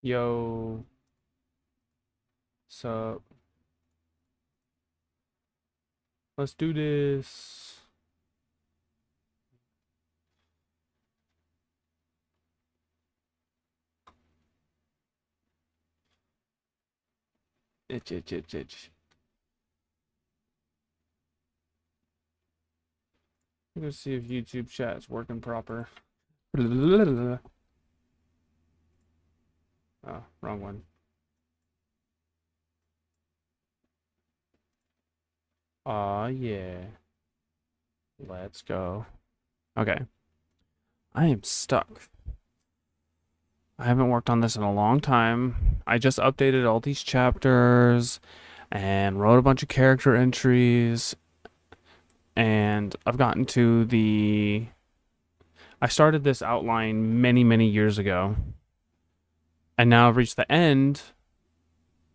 Yo, sup? Let's do this. Itch, itch, itch, itch. Let's see if YouTube chat is working proper. Oh, wrong one. Aw, yeah. Let's go. Okay. I am stuck. I haven't worked on this in a long time. I just updated all these chapters and wrote a bunch of character entries. And I've gotten to the... I started this outline many, many years ago. And now I've reached the end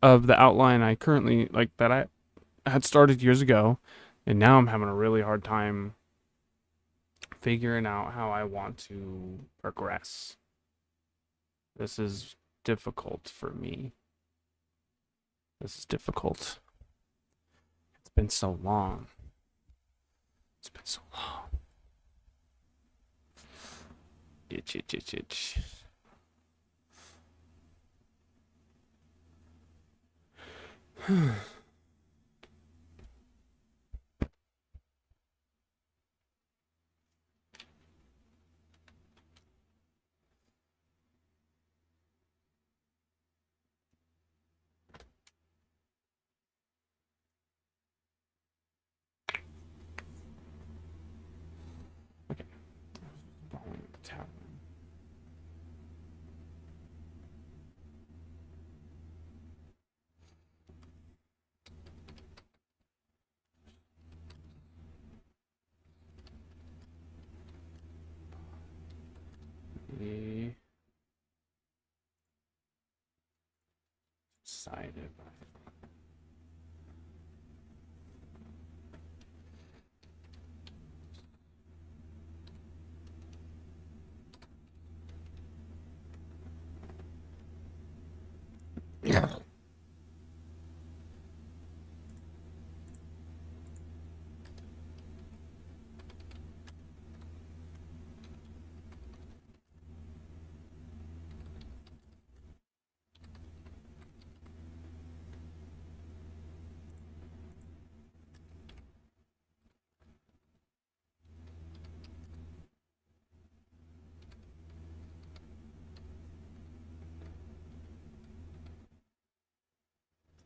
of the outline I currently, that I had started years ago. And now I'm having a really hard time figuring out how I want to progress. This is difficult for me. This is difficult. It's been so long. It's been so long. Itch, itch, itch, itch. Okay. Following the tab. Decided. Yeah.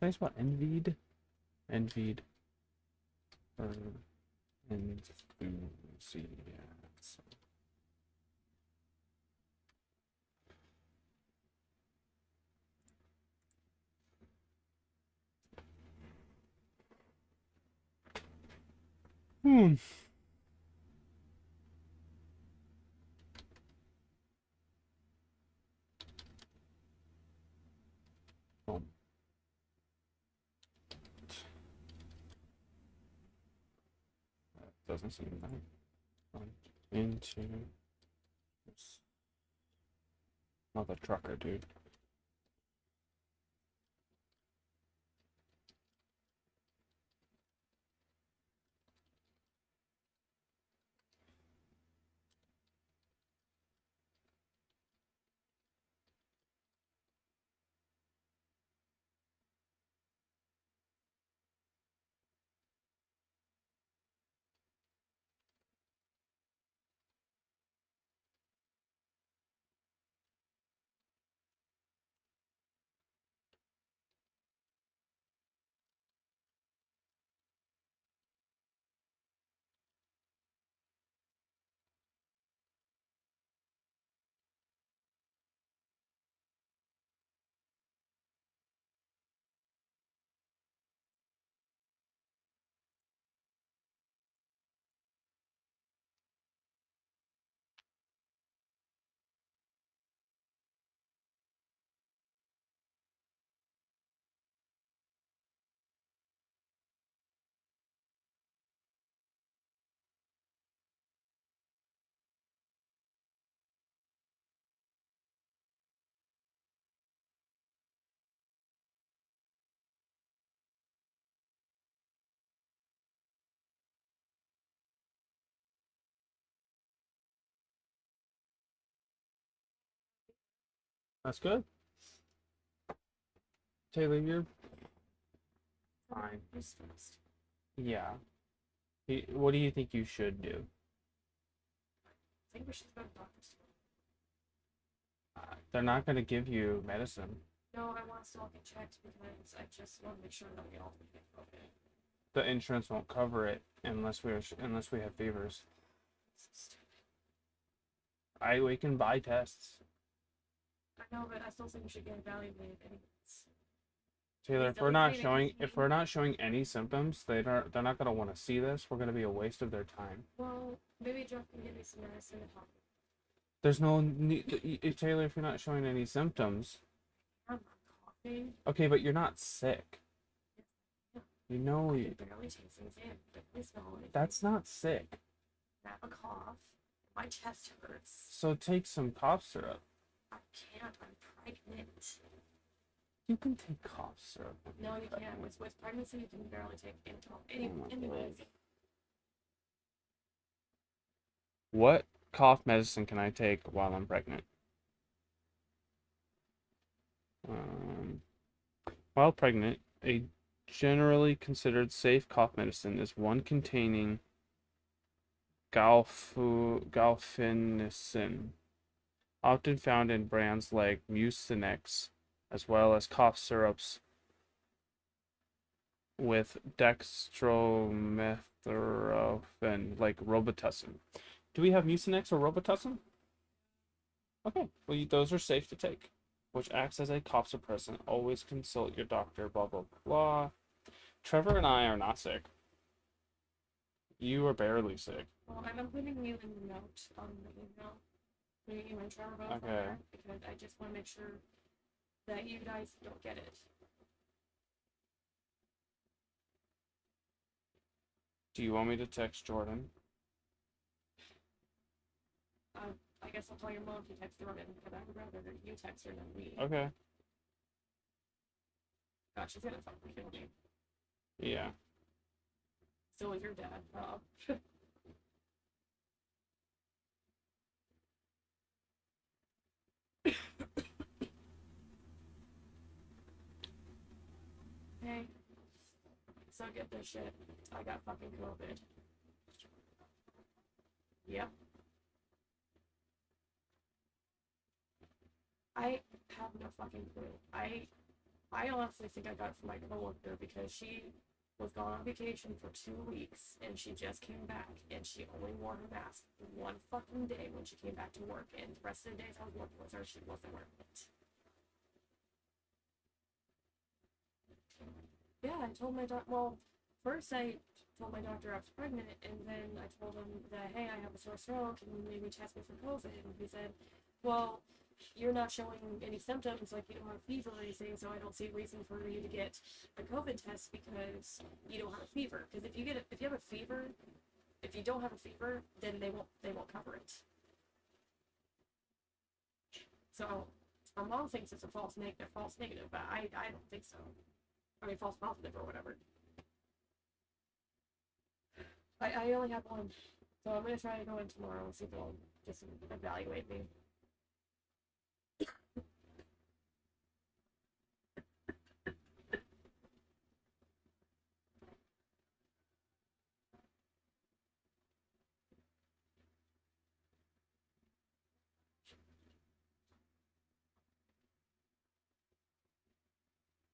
Nice about envied. Envied. Enthusiasm. Hmm. Oh. That doesn't seem right. Into another trucker, dude. That's good. Taylor, you're fine. I'm stressed. Yeah. What do you think you should do? I think we should go to the doctor's tomorrow. They're not going to give you medicine. No, I want to still get checked because I just want to make sure that we all get okay. The insurance won't cover it unless we have fevers. So stupid. We can buy tests. I know, but I still think we should get evaluated anyways. Taylor, if we're not showing any symptoms, they're not going to want to see this. We're going to be a waste of their time. Well, maybe Jeff can give me some medicine to help. There's no need, Taylor, if you're not showing any symptoms. I'm not coughing. Okay, but you're not sick. You know I can barely taste things in. Barely smell anything. That's not sick. I have a cough. My chest hurts. So take some cough syrup. I can't. I'm pregnant. You can take cough syrup. No, you can't. With pregnancy, you can barely take anyways. What cough medicine can I take while I'm pregnant? While pregnant, a generally considered safe cough medicine is one containing galfinicin, often found in brands like Mucinex, as well as cough syrups with dextromethorphan, like Robitussin. Do we have Mucinex or Robitussin? Okay, well, those are safe to take, which acts as a cough suppressant. Always consult your doctor, blah, blah, blah. Trevor and I are not sick. You are barely sick. Well, I'm including you in the note on the email. Me and Trevor both Okay. there because I just want to make sure that you guys don't get it. Do you want me to text Jordan? I guess I'll tell your mom to text Jordan, but I would rather you text her than me. Okay. God, she's gonna fucking kill me. Yeah. So is your dad, Rob. Hey. So get this shit. I got fucking COVID. Yep. I have no fucking clue. I honestly think I got it from my coworker because she was gone on vacation for 2 weeks and she just came back and she only wore her mask one fucking day when she came back to work, and the rest of the days I was working with her, she wasn't wearing it. Yeah, I told my doctor. Well, first I told my doctor I was pregnant, and then I told him that, hey, I have a sore throat, can you maybe test me for COVID? And he said, well, you're not showing any symptoms, like you don't have a fever or anything, so I don't see a reason for you to get a COVID test because you don't have a fever. Because if you have a fever, if you don't have a fever, then they won't cover it. So my mom thinks it's a false negative, but I don't think so. I mean, false positive or whatever. I only have one, so I'm gonna try to go in tomorrow and see if they'll just evaluate me.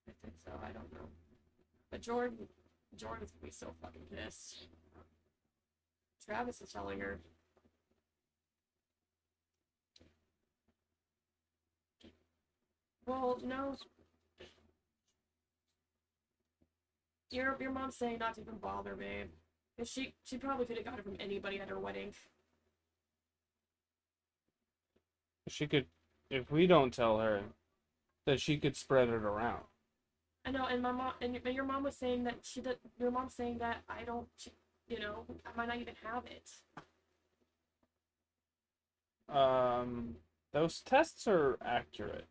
I think so. I don't know. But Jordan's gonna be so fucking pissed. Travis is telling her. Well, no. Your mom's saying not to even bother, babe. She probably could have got it from anybody at her wedding. She could, if we don't tell her, that she could spread it around. I know, and my mom and your mom was saying that she did. Your mom's saying that I don't, you know, I might not even have it. Those tests are accurate.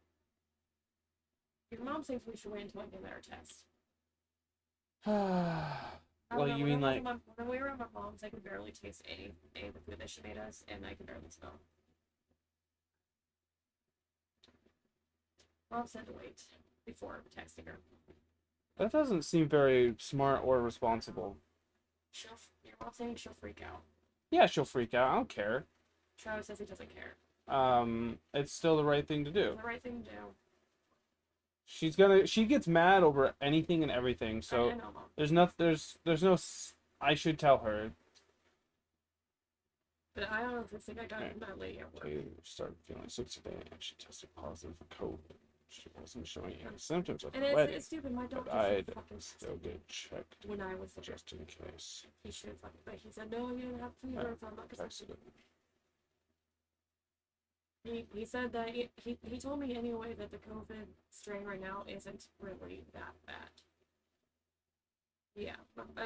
Your mom thinks we should wait until I get our test. Well, you mean like when we were at my mom's, I could barely taste any of the food that she made us, and I could barely smell. Mom said to wait before texting her. That doesn't seem very smart or responsible. Your mom saying she'll freak out. Yeah, she'll freak out. I don't care. Travis says he doesn't care. It's still the right thing to do. It's the right thing to do. She gets mad over anything and everything, so I know, Mom. there's no, I should tell her. But I don't think I got it from that lady at work. She started feeling sick today, and she tested positive for COVID. She wasn't showing any symptoms at the wedding, it's stupid. My doctor but I'd fucking still get checked when I was there. just in case. He should fucking, but he said no, you don't have fever. So I'm not gonna. He said that he told me anyway that the COVID strain right now isn't really that bad. Yeah,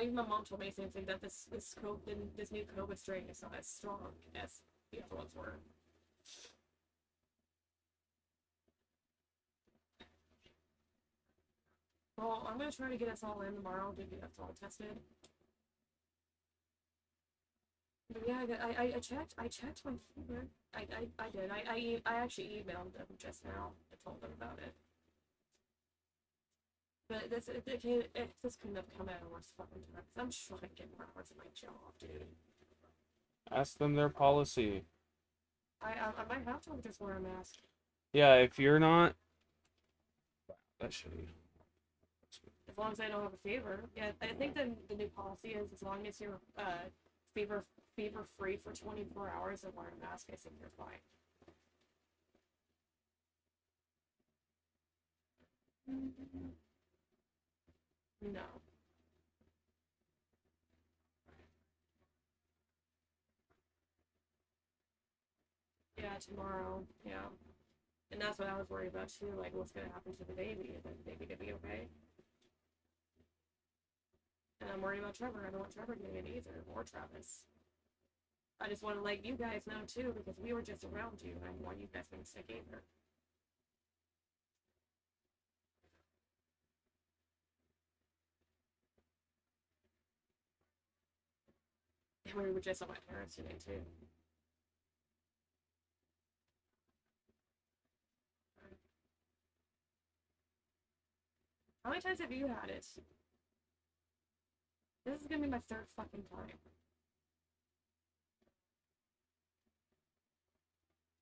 even my mom told me the same thing, that this new COVID strain is not as strong as the other ones were. Well, I'm gonna try to get us all in tomorrow to get us all tested. But yeah, I checked my fever. I did. I actually emailed them just now. I told them about it. But this couldn't have come at a worse fucking time. I'm just trying to get more hours in my job, dude. Ask them their policy. I might have to just wear a mask. Yeah, if you're not, that's shitty. As long as I don't have a fever. Yeah, I think the new policy is as long as you're fever free for 24 hours and wear a mask, I think you're fine. No. Yeah, tomorrow. Yeah. And that's what I was worried about too, like what's gonna happen to the baby. Is the baby gonna be okay? And I'm worried about Trevor. I don't want Trevor getting it either, or Travis. I just want to let you guys know too, because we were just around you, and I don't want you guys being sick either. And we were just at my parents today too. How many times have you had it? This is gonna be my third fucking time.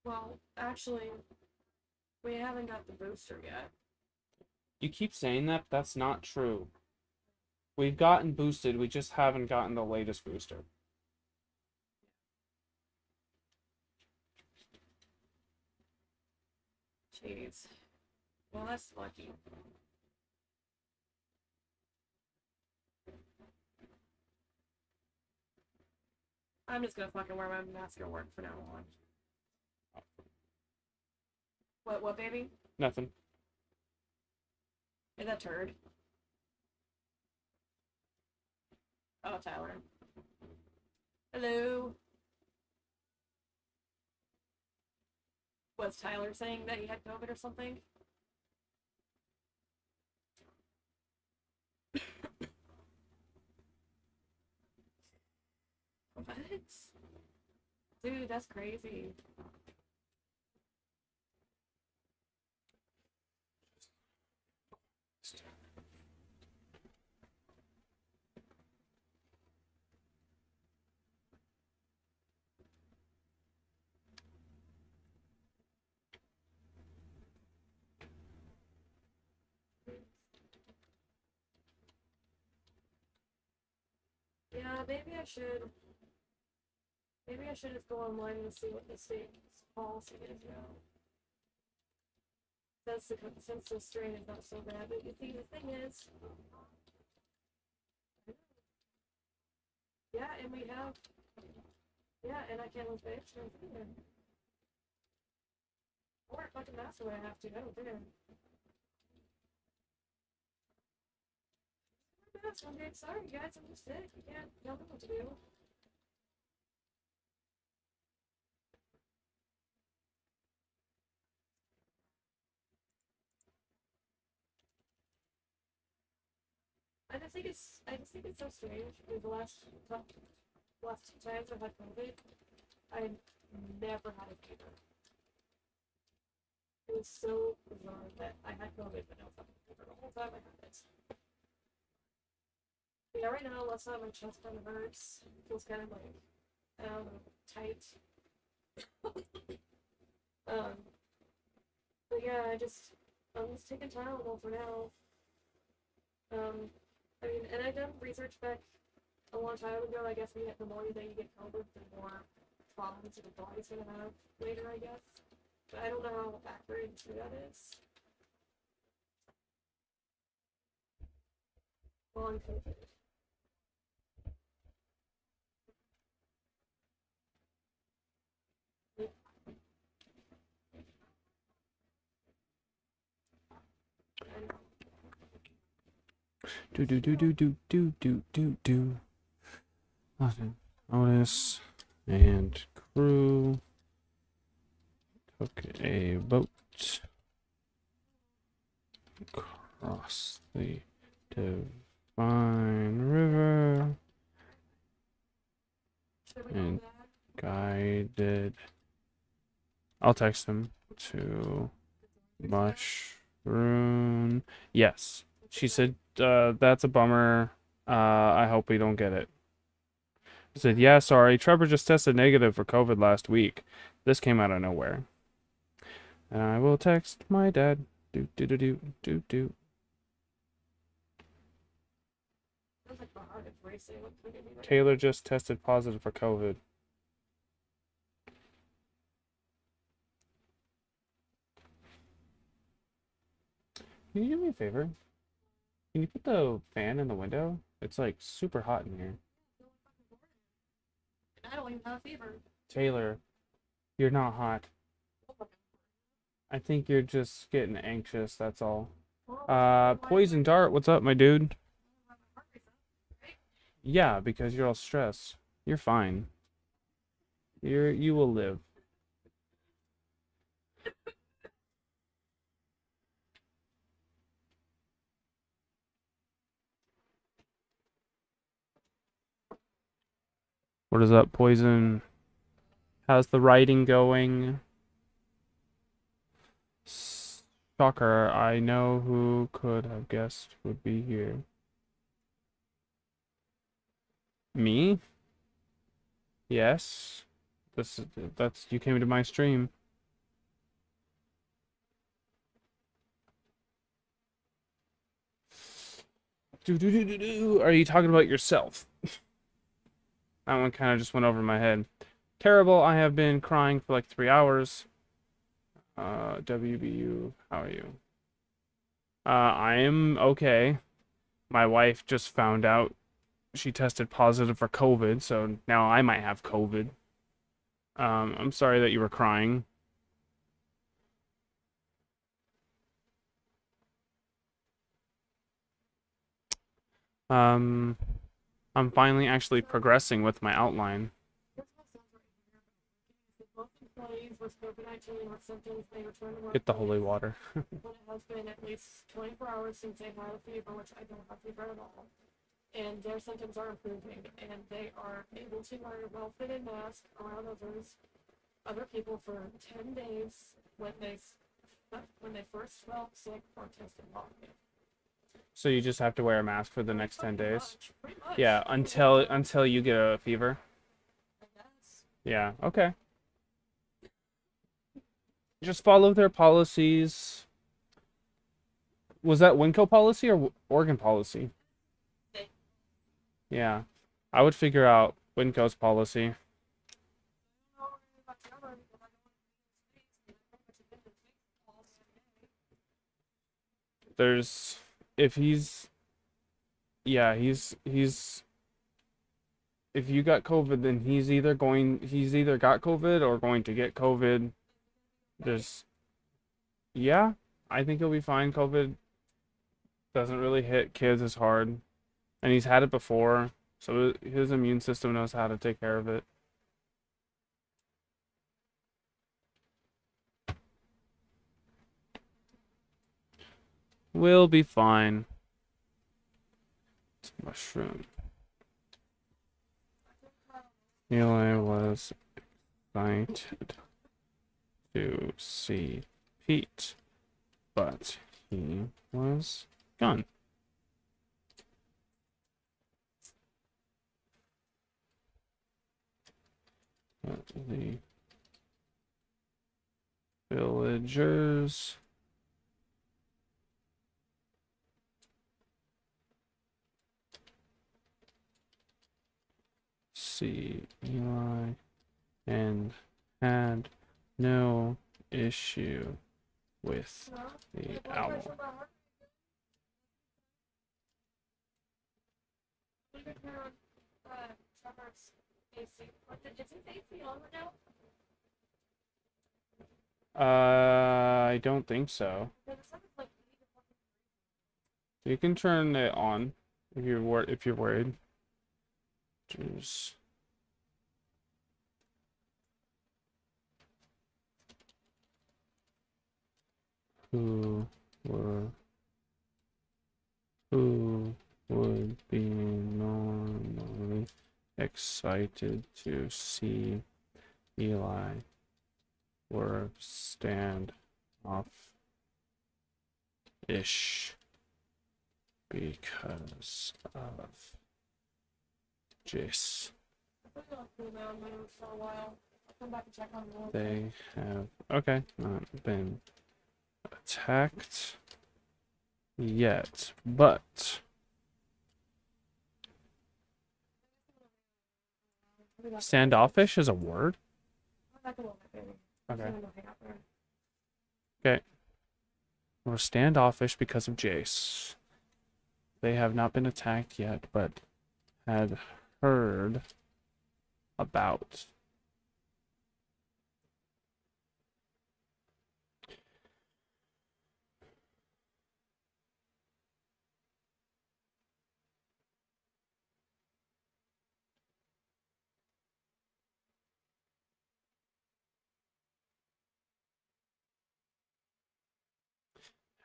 Well, actually, we haven't got the booster yet. You keep saying that, but that's not true. We've gotten boosted, we just haven't gotten the latest booster. Jeez. Well, that's lucky. I'm just gonna fucking wear my mask at work from now on. What, baby? Nothing. Is that turd? Oh, Tyler. Hello. Was Tyler saying that he had COVID or something? What? Dude, that's crazy. Yeah, maybe I should. Maybe I should just go online and see what the state's policy is now. Since the strain is not so bad, but you see, the thing is, yeah, and we have, yeah, and I can't lose the insurance either. Or fucking that's the way I have to go, dude. I'm good. Sorry, guys, I'm just sick. You can't tell me what to do. I just think it's so strange. Because the last two times I've had COVID, I never had a fever. It was so bizarre that I had COVID, but no fucking fever the whole time I had it. Yeah, right now, last time my chest kind of hurts. It feels kind of like, I don't know, tight. But yeah, I'm just taking Tylenol for now. I mean, and I done research back a long time ago. I guess the more that you get COVID, the more problems your body's gonna have later, I guess. But I don't know how accurate and true that is. Well, I'm COVID. Do. Nothing. Otis and crew took a boat across the Divine River and guided. I'll text him to Mushroom. Yes. She said, that's a bummer. I hope we don't get it. I said, yeah, sorry. Trevor just tested negative for COVID last week. This came out of nowhere. And I will text my dad. Do. Taylor just tested positive for COVID. Can you do me a favor? Can you put the fan in the window? It's like super hot in here. I don't even have a fever. Taylor, you're not hot. I think you're just getting anxious, that's all. Poison Dart, what's up, my dude? Yeah, because you're all stressed. You're fine. You will live. What is up, Poison? How's the writing going? Shocker, I know who could have guessed would be here. Me? Yes. That's you came to my stream. Are you talking about yourself? That one kind of just went over my head. Terrible. I have been crying for like 3 hours. WBU, how are you? I am okay. My wife just found out she tested positive for COVID, so now I might have COVID. I'm sorry that you were crying. I'm finally actually progressing with my outline. Get the holy water. When it has been at least 24 hours since they had a fever, which I don't have fever at all, and their symptoms are improving, and they are able to wear a well-fitted mask around other people for 10 days when they first felt sick or tested positive. So you just have to wear a mask for the next 10 days? Pretty much. Yeah, until you get a fever? I guess. Yeah, okay. Just follow their policies. Was that Winco policy or Oregon policy? Yeah, I would figure out Winco's policy. There's, if he's, yeah, he's, if you got COVID, then he's either got COVID or going to get COVID. Yeah, I think he'll be fine. COVID doesn't really hit kids as hard, and he's had it before, so his immune system knows how to take care of it. We'll be fine. It's mushroom. Eli was excited to see heat, but he was gone. The villagers see Eli and had no issue with the owl. I don't think so. You can turn it on if you're worried. Just who would be normally excited to see Eli were stand off-ish because of Jace. They have not been attacked yet, but standoffish is a word? Okay. Okay. We're standoffish because of Jace. They have not been attacked yet, but had heard about.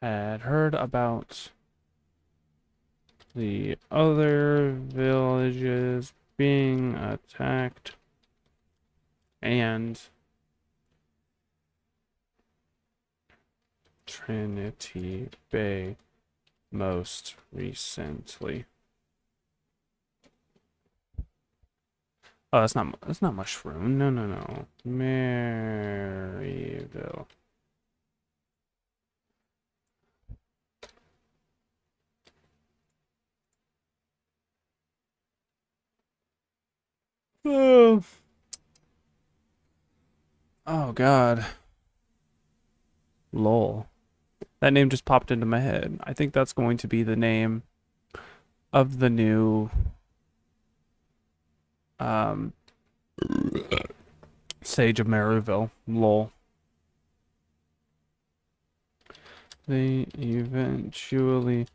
Had heard about the other villages being attacked and Trinity Bay most recently. Oh, that's not mushroom. No. Maryville. Oh. Oh God. Lol. That name just popped into my head. I think that's going to be the name of the new Sage of Maryville. Lol. They eventually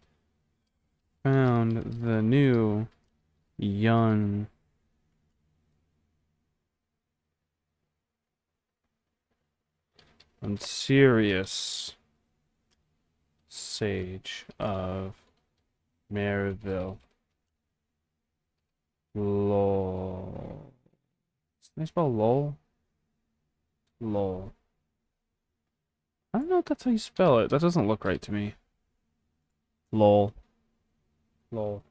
found the new young and serious Sage of Maryville. Lol. Can I spell lol? Lol. I don't know if that's how you spell it. That doesn't look right to me. Lol. Lol.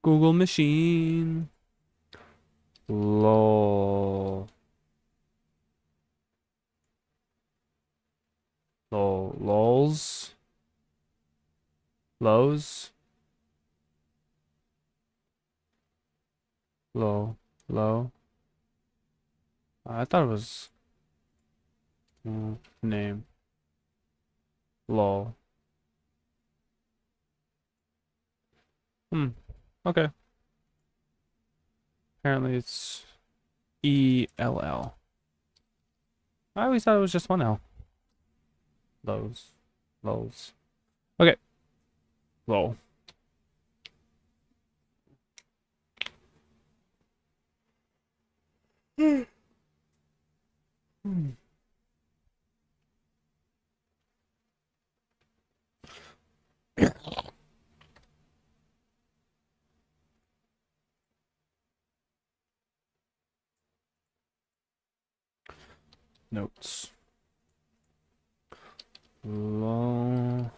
Google machine. Lol. Lol. Lols. Lows. Low. Low. I thought it was name. Lol. Okay. Apparently it's ELL. I always thought it was just one L. Lows. Lols. Okay. Lol. Notes. Low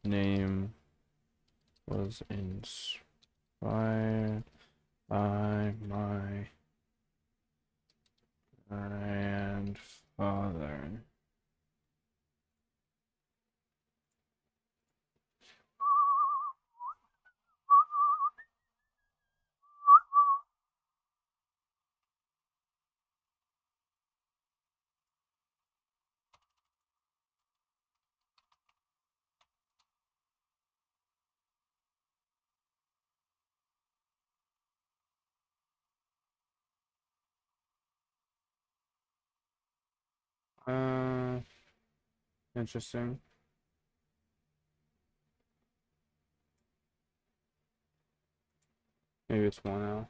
name was inspired by my grandfather. Interesting. Maybe it's 1L.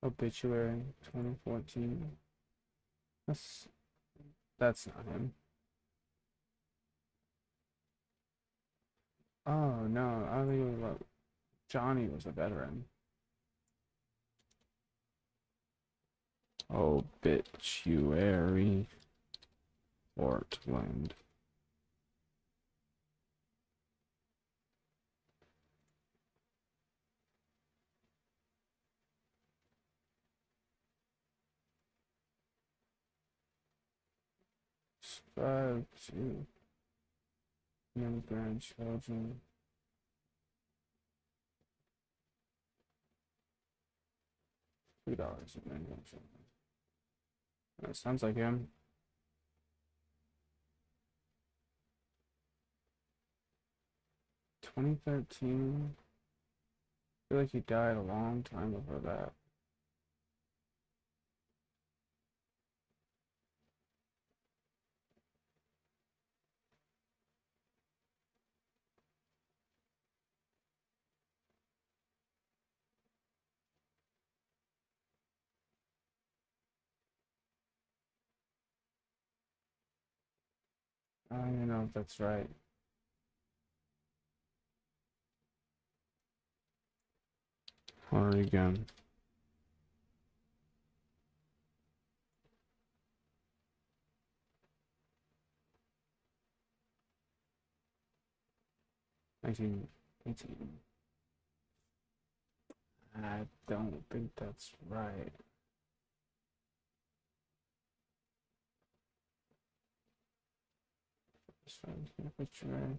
Obituary 2014. That's not him. Oh no, I think it was Johnny was a veteran. Obituary Portland. Subscribe to young grandchildren. $3 and then that sounds like him. 2013. I feel like he died a long time before that. I don't even know if that's right. Oregon. I don't think that's right. Picture.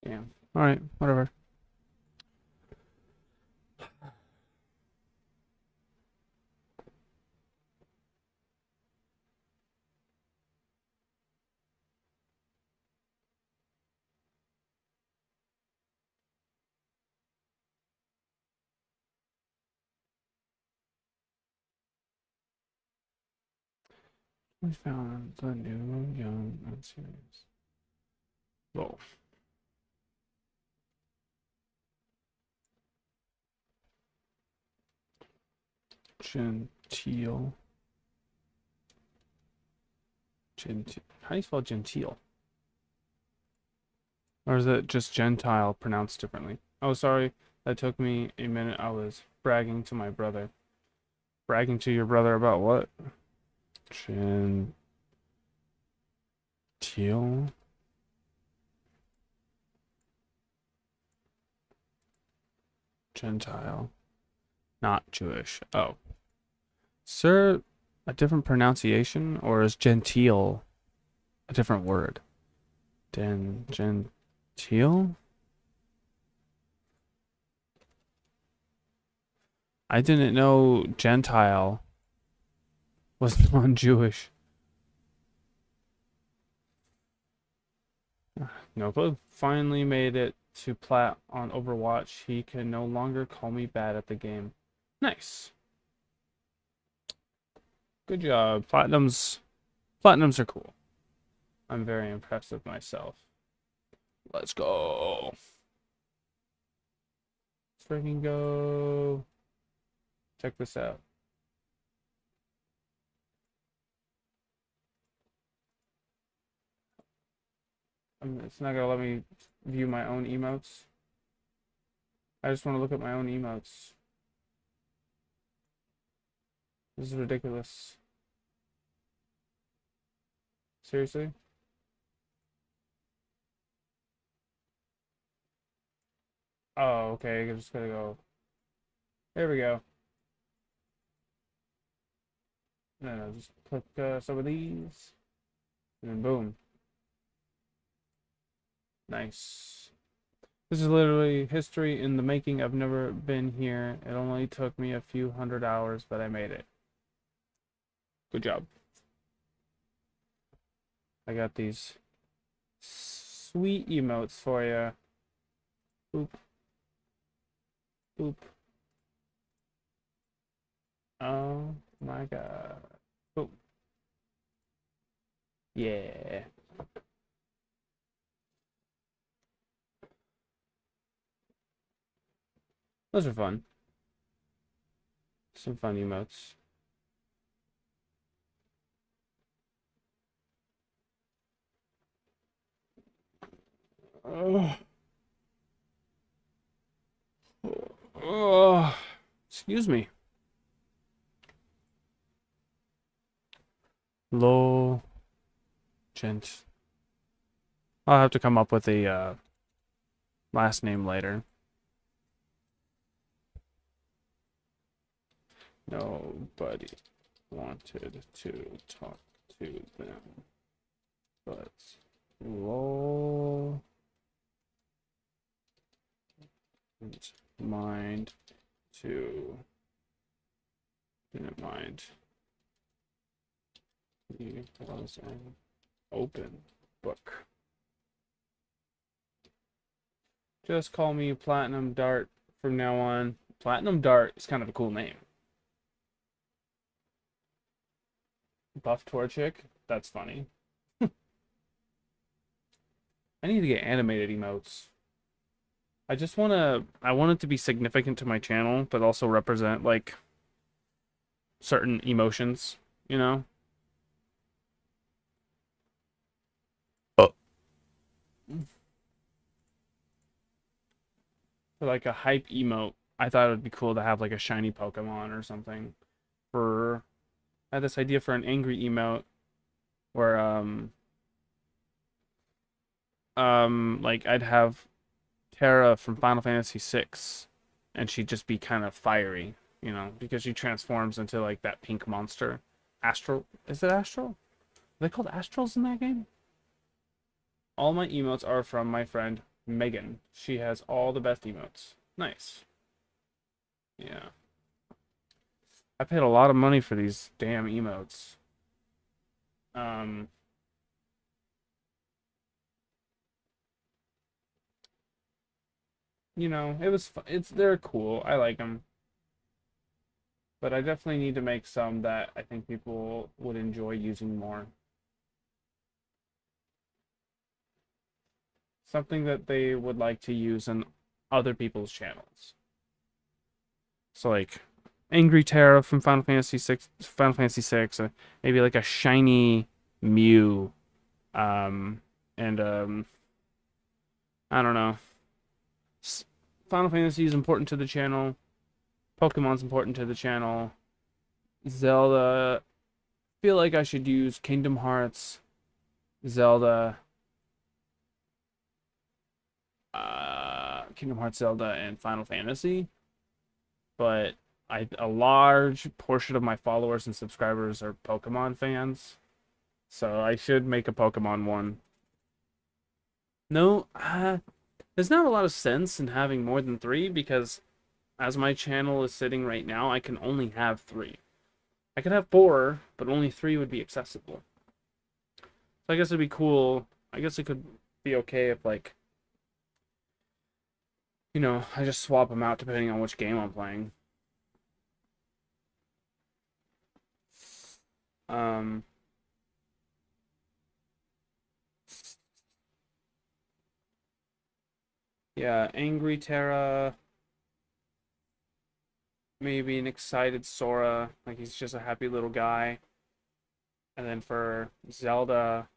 Yeah. All right. Whatever. We found the new young series. Whoa. Gentile. How do you spell gentile? Or is it just Gentile pronounced differently? Oh, sorry. That took me a minute. I was bragging to my brother. Bragging to your brother about what? Gentile? Gentile. Not Jewish. Oh. Sir, a different pronunciation? Or is genteel a different word? Gentile? I didn't know Gentile was non-Jewish. No clue. Finally made it to plat on Overwatch. He can no longer call me bad at the game. Nice. Good job. Platinums are cool. I'm very impressed with myself. Let's go. Let's freaking go. Check this out. It's not gonna let me view my own emotes. I just want to look at my own emotes. This is ridiculous. Seriously? Oh, okay. I just gotta go. There we go. No, just click some of these. And then boom. Nice. This is literally history in the making. I've never been here. It only took me a few 100 hours, but I made it. Good job. I got these sweet emotes for you. Boop. Boop. Oh my god. Boop. Yeah. Those are fun. Some fun emotes. Oh. Oh. Excuse me. Low gent. I'll have to come up with a last name later. Nobody wanted to talk to them, but lol didn't mind didn't mind. He was an open book. Just call me Platinum Dart from now on. Platinum Dart is kind of a cool name. Buff Torchic? That's funny. I need to get animated emotes. I want it to be significant to my channel, but also represent like certain emotions, you know? Oh. For like a hype emote, I thought it would be cool to have like a shiny Pokemon or something. I had this idea for an angry emote where like I'd have Terra from Final Fantasy VI, and she'd just be kind of fiery, you know, because she transforms into like that pink monster. Astral? Is it Astral? Are they called Astrals in that game? All my emotes are from my friend Megan. She has all the best emotes. Nice. Yeah. I paid a lot of money for these damn emotes. You know, they're cool. I like them. But I definitely need to make some that I think people would enjoy using more. Something that they would like to use in other people's channels. So like Angry Terra from Final Fantasy VI, maybe like a shiny Mew, and I don't know, Final Fantasy is important to the channel. Pokemon's important to the channel. Zelda. Feel like I should use Kingdom Hearts, Zelda, Kingdom Hearts, Zelda, and Final Fantasy. But a large portion of my followers and subscribers are Pokemon fans, so I should make a Pokemon one. No, there's not a lot of sense in having more than 3 because as my channel is sitting right now, I can only have 3. I could have 4, but only 3 would be accessible. So I guess it'd be cool. I guess it could be okay if, like, you know, I just swap them out depending on which game I'm playing. Yeah, Angry Terra. Maybe an excited Sora. Like, he's just a happy little guy. And then for Zelda,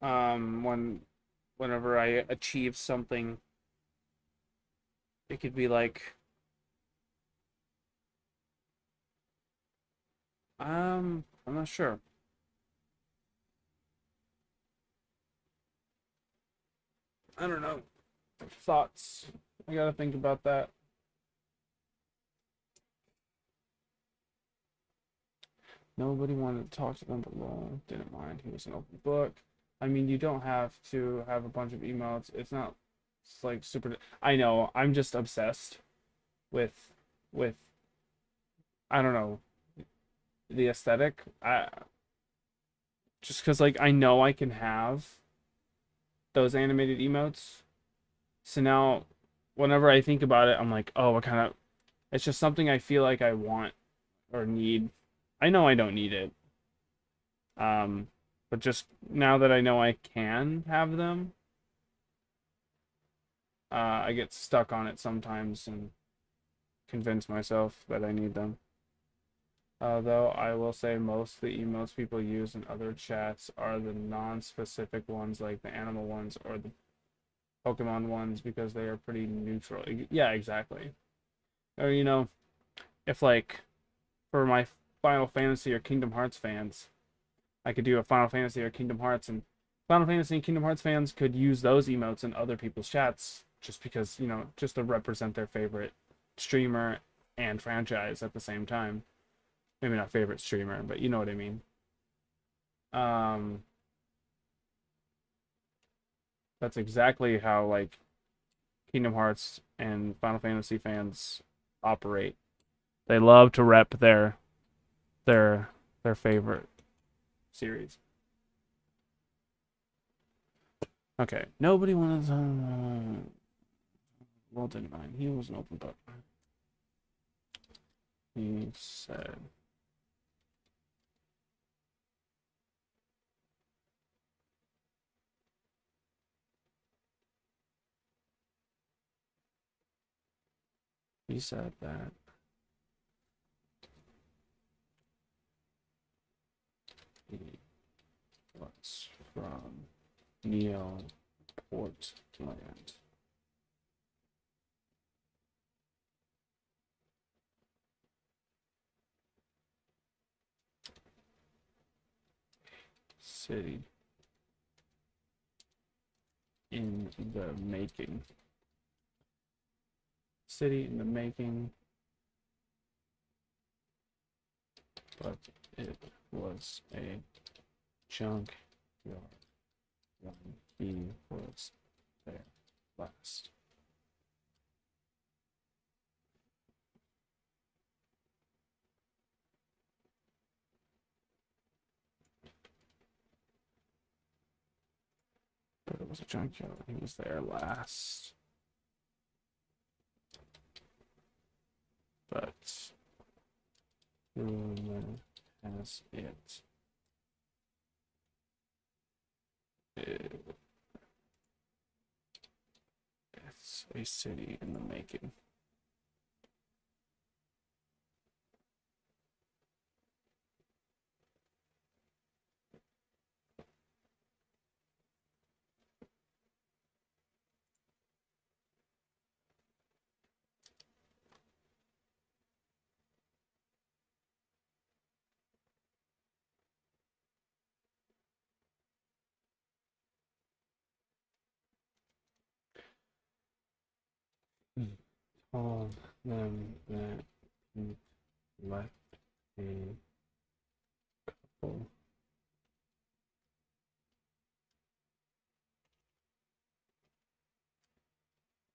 whenever I achieve something, it could be like, I'm not sure. I don't know. Thoughts. I gotta think about that. Nobody wanted to talk to them, but Lowell didn't mind. He was an open book. I mean, you don't have to have a bunch of emails. It's like super. I know. I'm just obsessed with I don't know, the aesthetic. Just because, like, I know I can have those animated emotes. So now, whenever I think about it, I'm like, oh, what kind of? It's just something I feel like I want or need. I know I don't need it. But just now that I know I can have them, I get stuck on it sometimes and convince myself that I need them. Though I will say most of the emotes people use in other chats are the non-specific ones, like the animal ones or the Pokemon ones, because they are pretty neutral. Yeah, exactly. Or, you know, if, like, for my Final Fantasy or Kingdom Hearts fans, I could do a Final Fantasy or Kingdom Hearts, and Final Fantasy and Kingdom Hearts fans could use those emotes in other people's chats just because, you know, just to represent their favorite streamer and franchise at the same time. Maybe not favorite streamer, but you know what I mean. That's exactly how, like, Kingdom Hearts and Final Fantasy fans operate. They love to rep their favorite series. Okay, nobody wanted to. Well, didn't mind. He was an open book. He said. He said that he was from Portland. City in the making. City in the making. But it was a junk yard when he was there last. But it was a junkyard when he was there last. But rumor has it. It's a city in the making. All them that he left a couple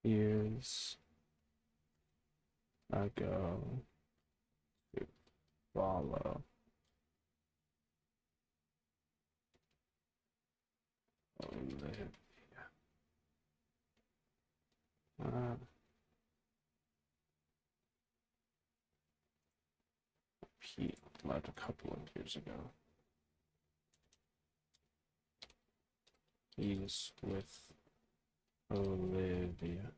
years ago to follow Olivia. Pete left a couple of years ago. He's with Olivia.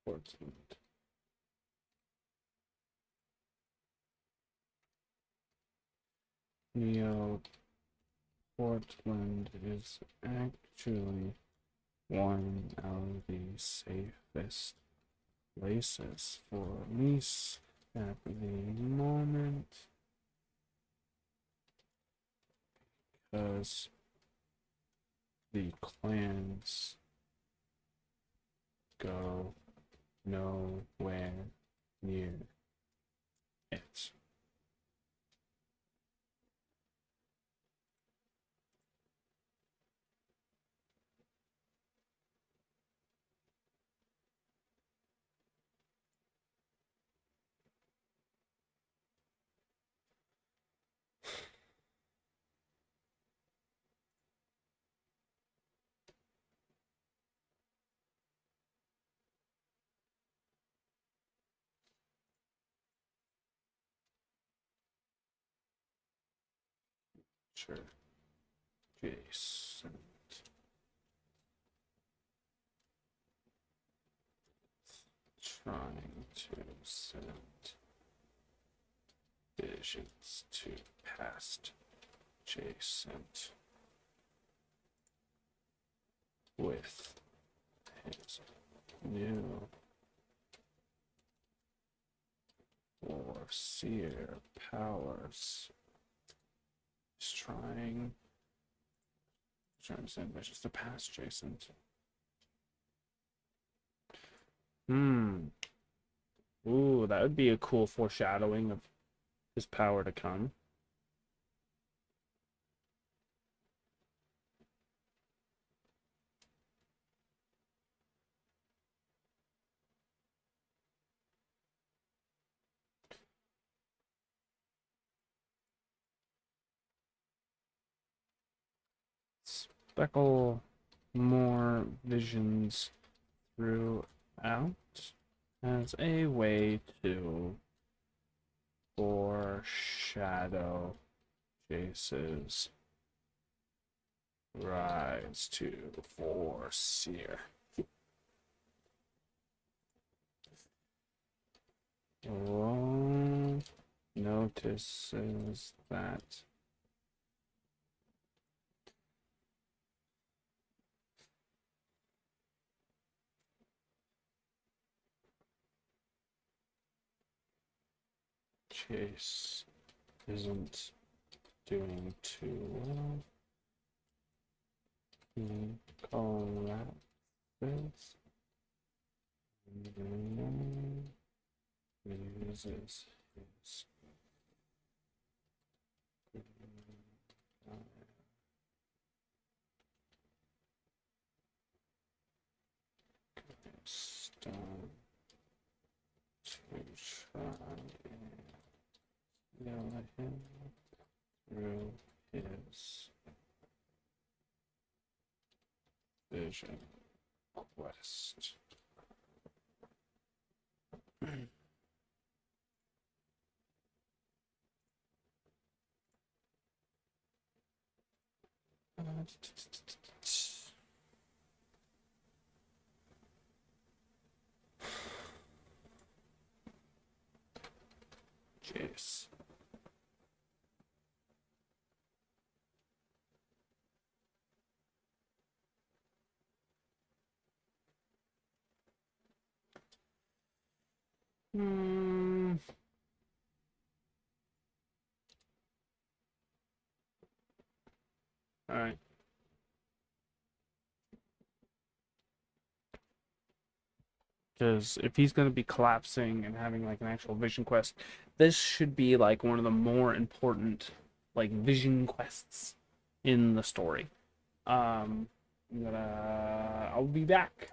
Portland. Neo Portland is actually one of the safest places for Nice at the moment, because the clans go nowhere near it. Sure. Jason. Trying to send visions to past Jason with his new foreseer powers. He's trying to send visions to past Jason. Ooh, that would be a cool foreshadowing of his power to come. Speckle more visions throughout as a way to foreshadow Jace's rise to foreseer. Oh, notices that Chase isn't doing too well. He collapses and uses his stone to try and yell at him through his vision quest. Jeez. Hmm. All right. Because if he's going to be collapsing and having like an actual vision quest, this should be like one of the more important like vision quests in the story. Um, I'll be back.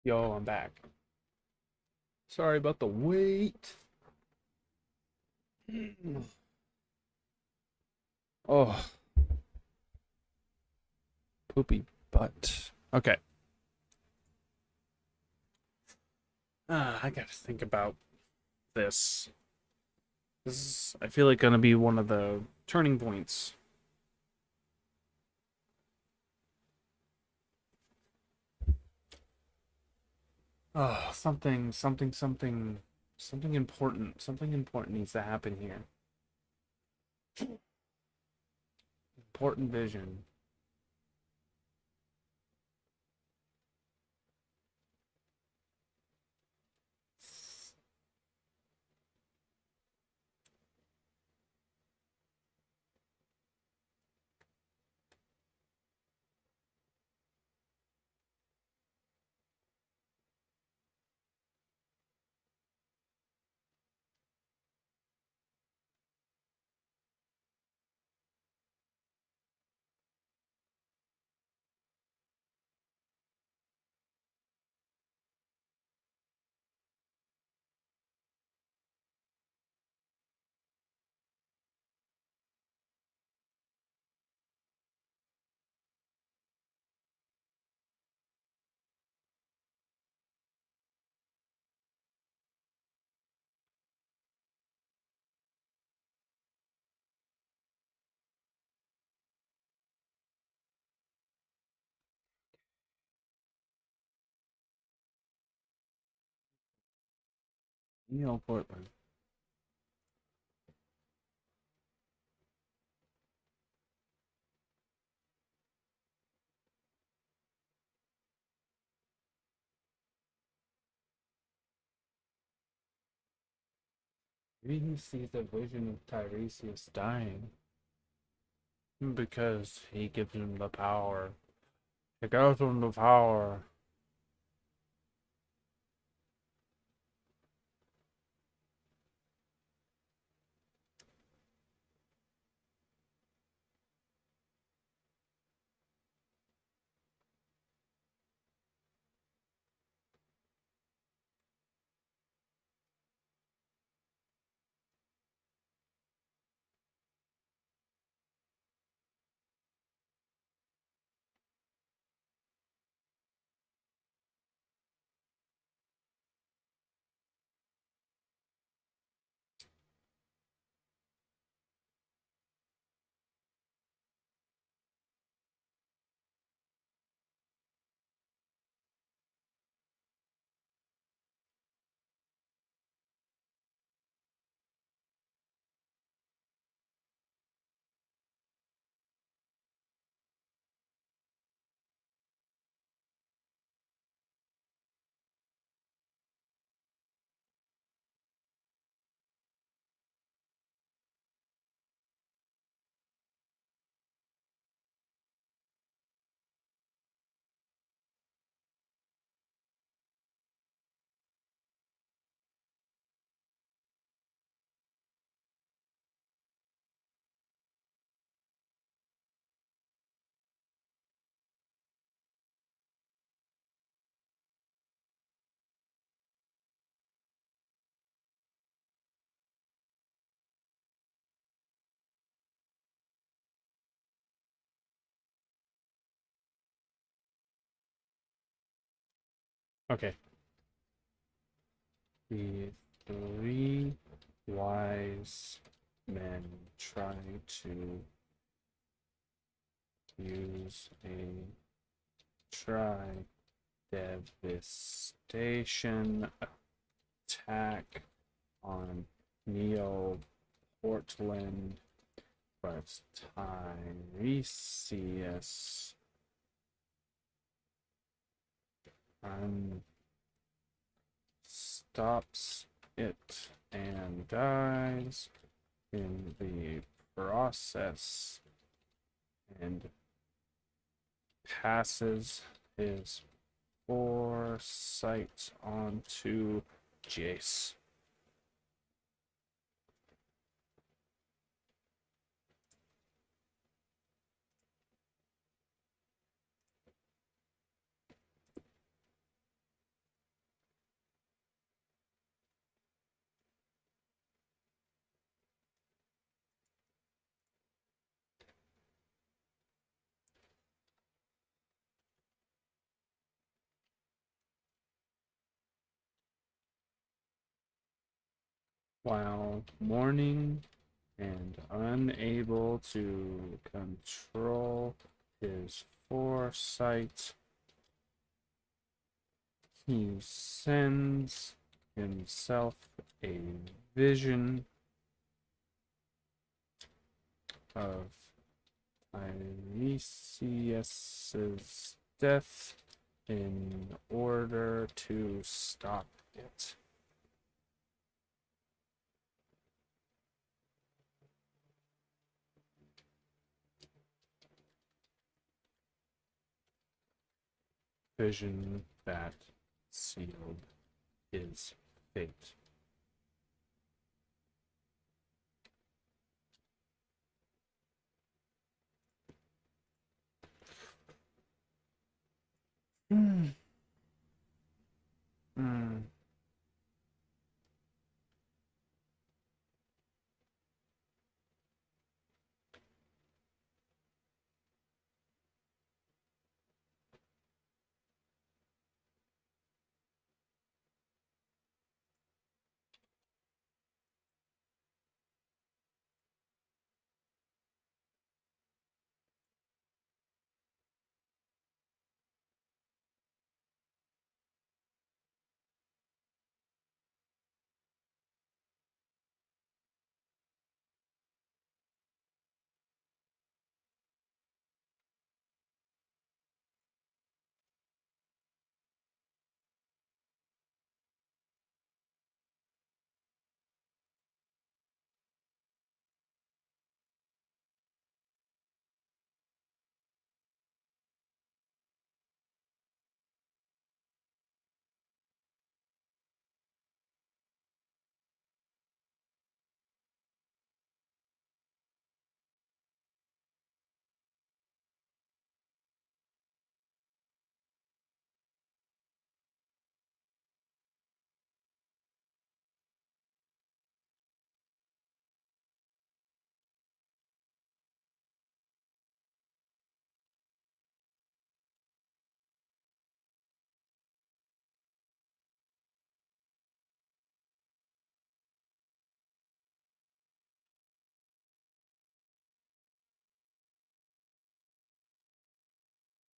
Yo, I'm back. Sorry about the wait. Oh, poopy butt. Okay. I gotta think about this. This is, I feel like, gonna be one of the turning points. Oh, something important. Something important needs to happen here. Important vision. Neil Portland. Maybe he sees a vision of Tiresias dying because he gives him the power. He gives him the power. Okay. The three wise men try to use a devastation attack on Neo Portland, but Tiresias stops it and dies in the process and passes his foresight on to Jace. while mourning and unable to control his foresight, he sends himself a vision of Tiresias's death in order to stop it. Vision that sealed his fate. Mm. Mm.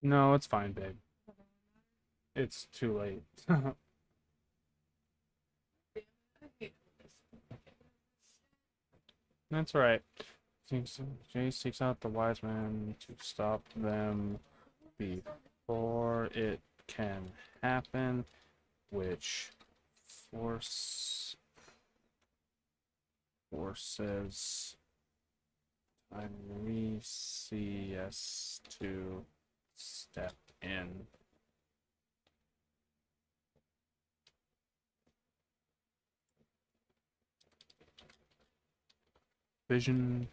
No, it's fine, babe. It's too late. That's right. Jace takes out the wise man to stop them before it can happen, which forces Tiresias to step in. Vision.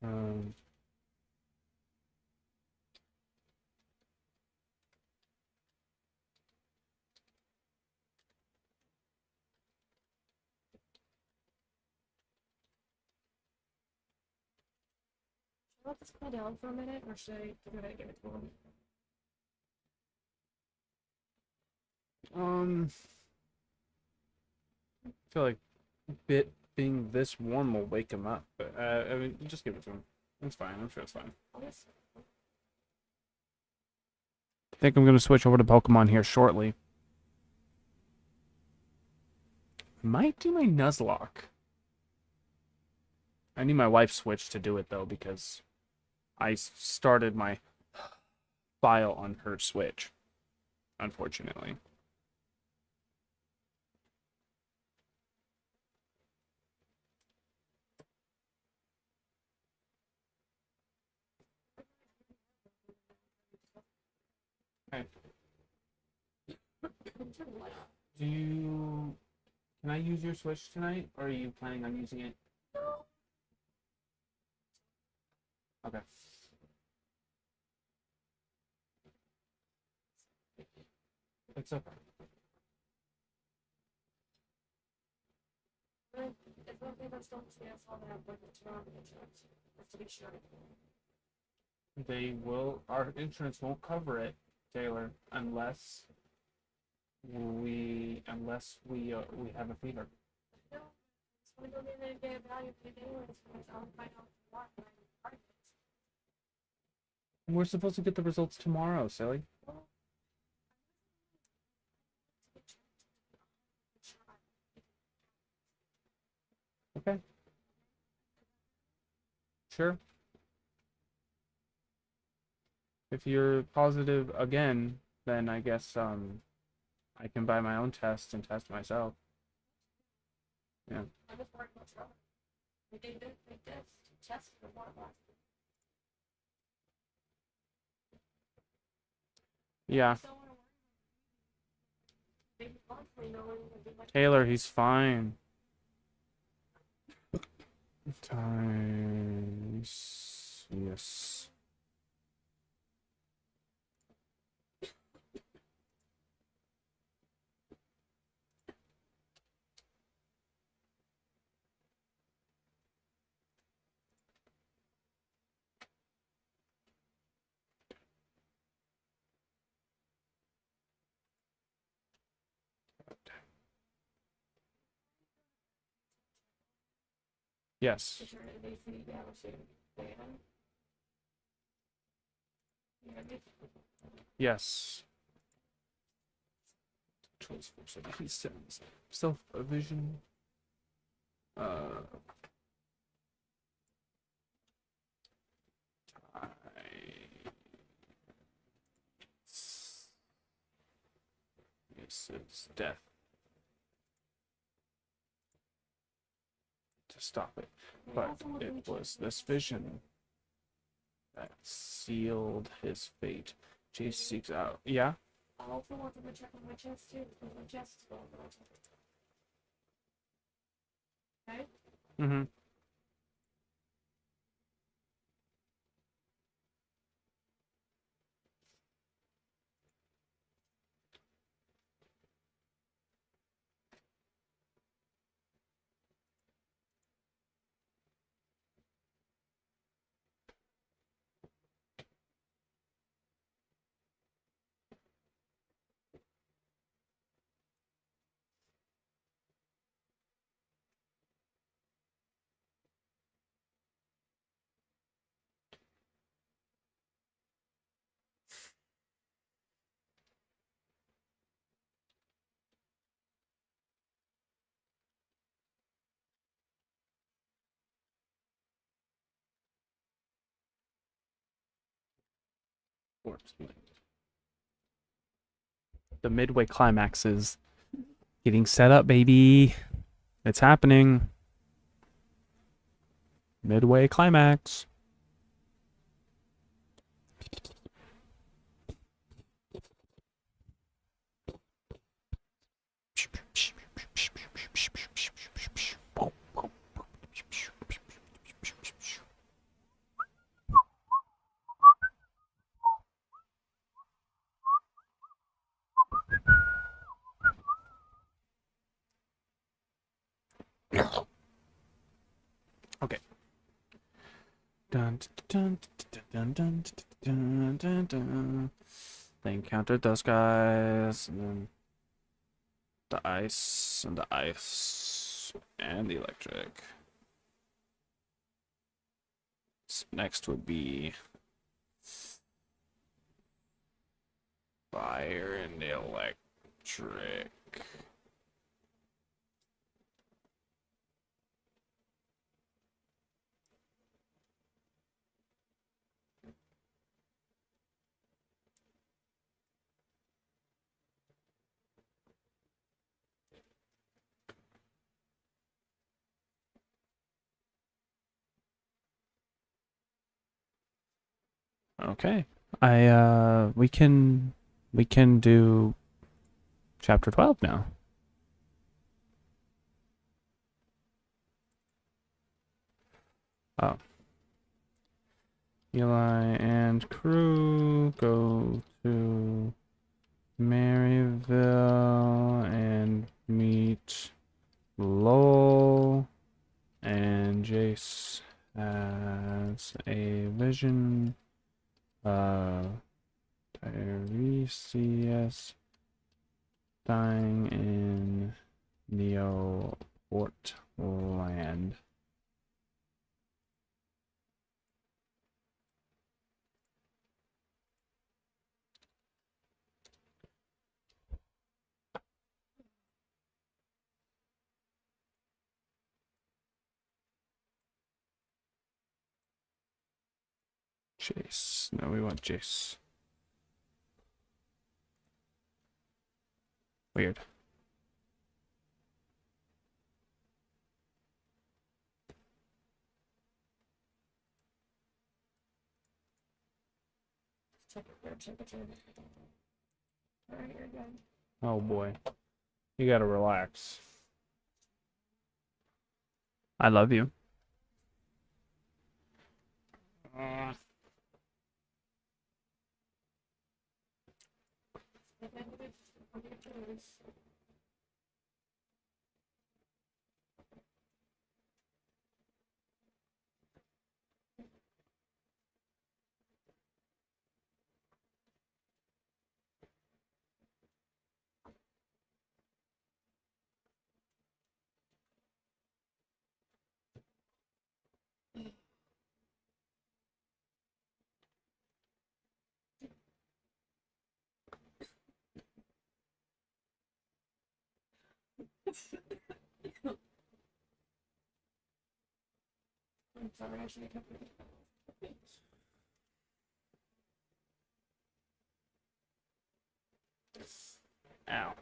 Um, Should I let this cool down for a minute, or should I go ahead and give it to him? I feel like bit being this warm will wake him up, but I mean, just give it to him. It's fine. I'm sure it's fine. Yes. I think I'm going to switch over to Pokemon here shortly. Might do my Nuzlocke. I need my wife switch to do it though because I started my file on her Switch, unfortunately. Okay. Do you... Can I use your Switch tonight, or are you planning on using it? Okay. It's okay. If one thing that's don't see us all that with the insurance, just to be sure. They will... Our insurance won't cover it, Taylor, unless we have a fever. No, I don't need to get evaluated anyways because I'll find out what my arguments. We're supposed to get the results tomorrow, silly. Well, Okay. Sure. If you're positive again, then I guess I can buy my own test and test myself. Yeah. I'm just worried about trouble. They test for one last. Yeah. So they constantly knowing that they might. Taylor, he's fine. Times. Yes. Yes. For sure, they see the hours data. Yes. Choice 477. Self-vision. This is death. To stop it. But it was this vision that sealed his fate. Chase seeks out. Yeah? I also want them to check on my chest too, because my chest is full of water. Okay? Mm-hmm. The midway climax is getting set up, baby. It's happening. Midway climax. Okay. Dun, dun, dun, dun, dun, dun, dun, dun. They encountered those guys, and then the ice, and the ice, and the electric. Next would be fire and electric. Okay. We can do chapter 12 now. Oh. Eli and crew go to Maryville and meet Lowell, and Jace has a vision of Tiresias dying in Neo Portland. Jace. No, we want Jace. Weird. Check your temperature. Alright, you're good. Oh boy. You gotta relax. I love you. I'm sorry, I should have kept it. Ow.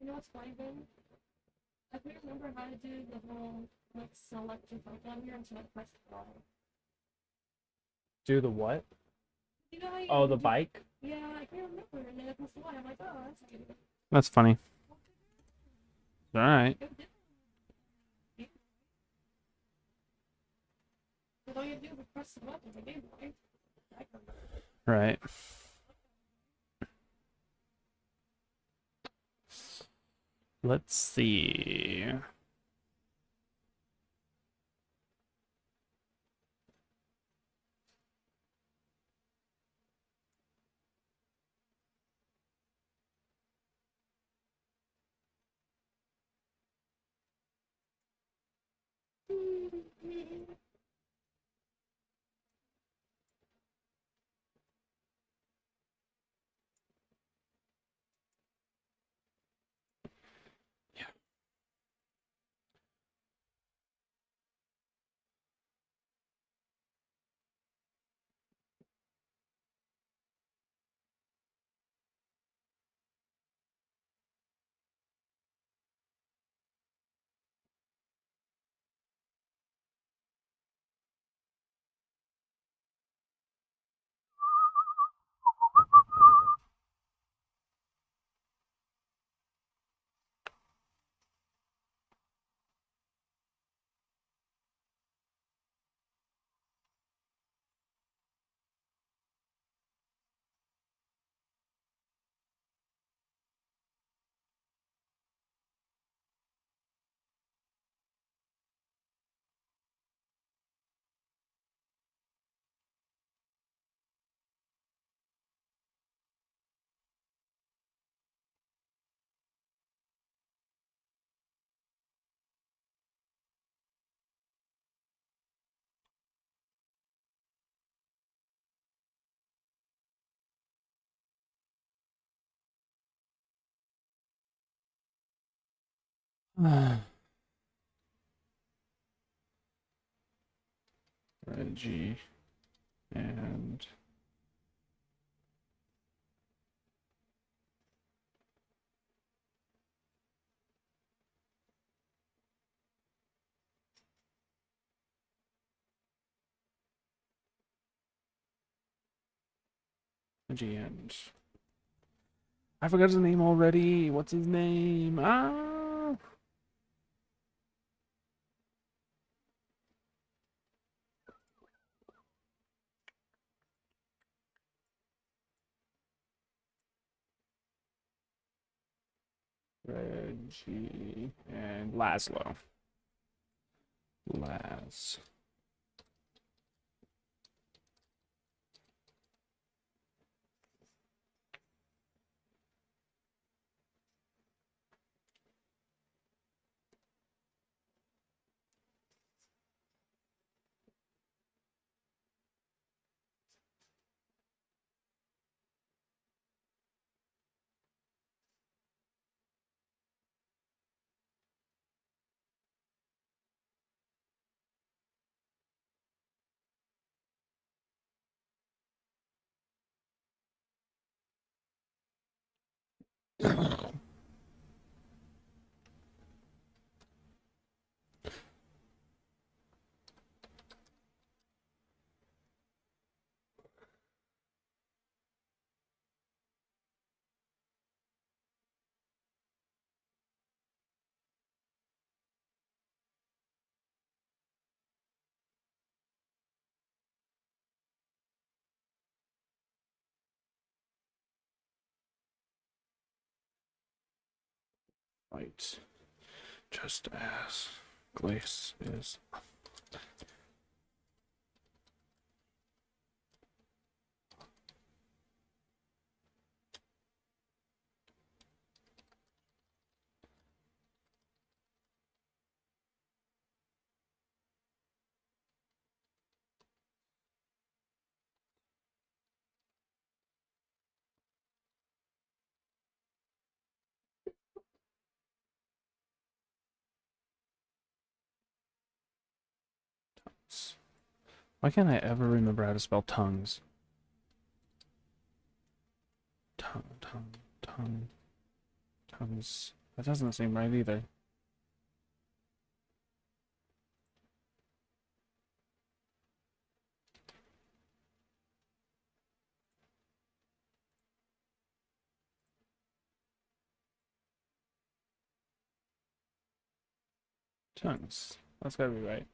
You know what's funny, Ben? I can't remember how to do the whole, like, select your bike on here until I pressed the button. Do the what? You know how you Oh, the do- bike? Yeah, I can't remember, and then I pressed the button, I'm like, oh, that's good. That's funny. Alright. But all you do is press the button, the Game Boy. I can remember. Right. Let's see. Reggie and and I forgot his name already. What's his name? Ah. Reggie and Laszlo. Laz. Right. Just as Glace is. Why can't I ever remember how to spell tongues? Tongues. That doesn't seem right either. Tongues. That's gotta be right.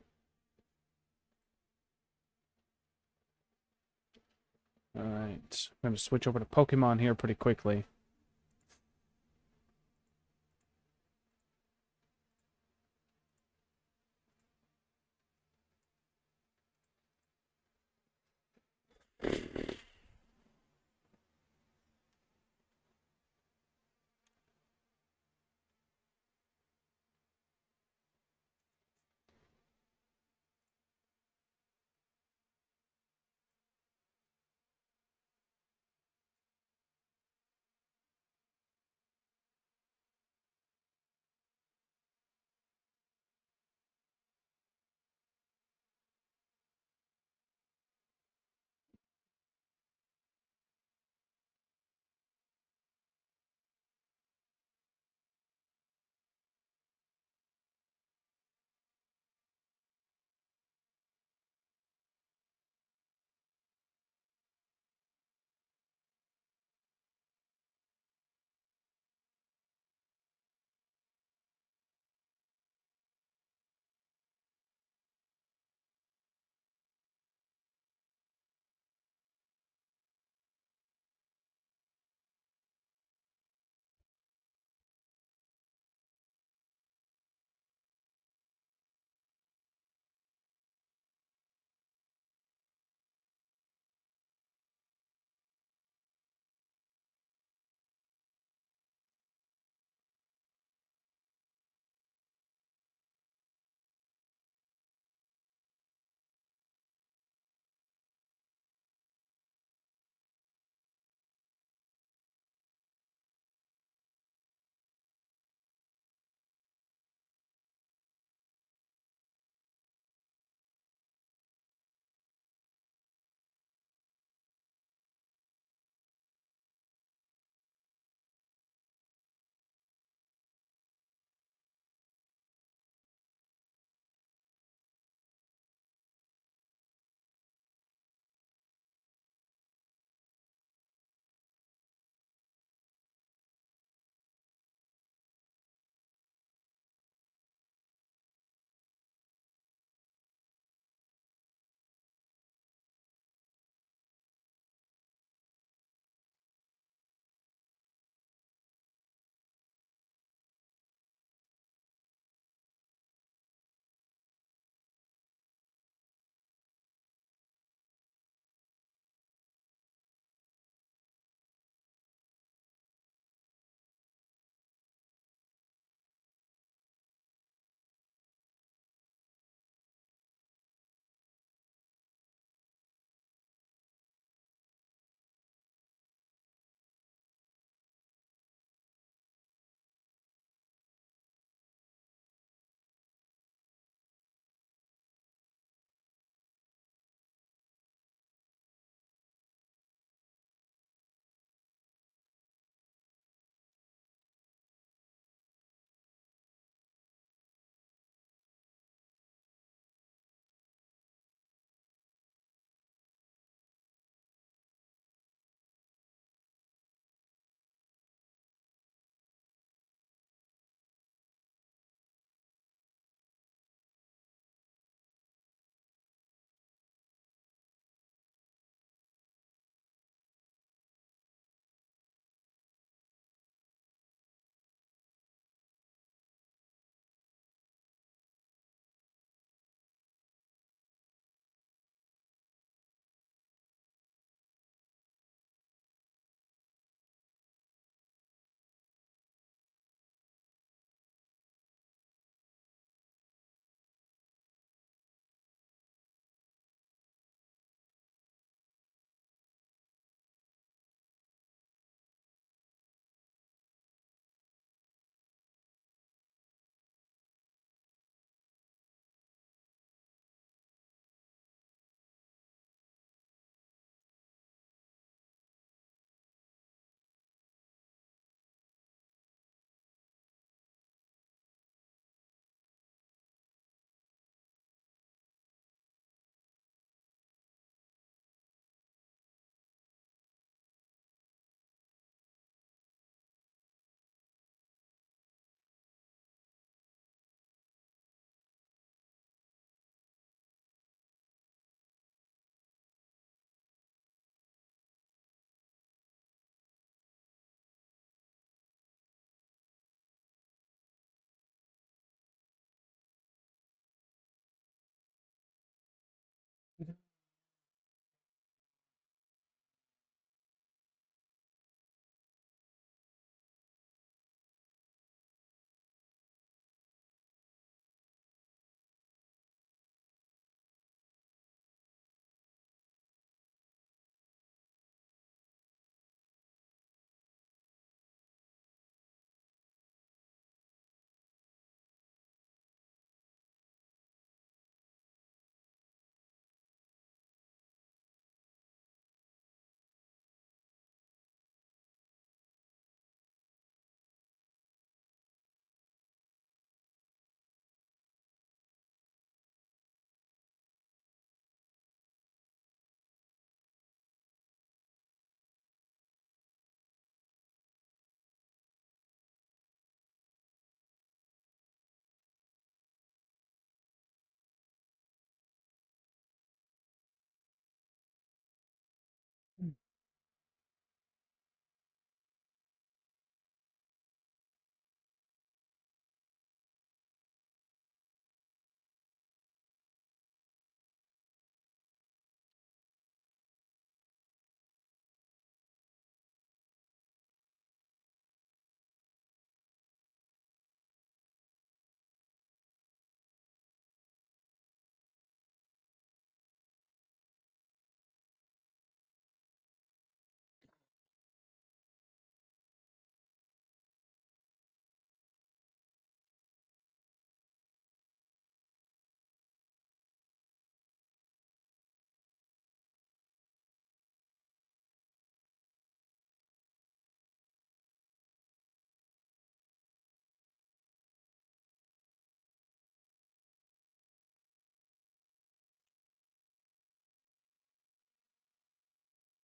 Alright. I'm gonna switch over to Pokemon here pretty quickly.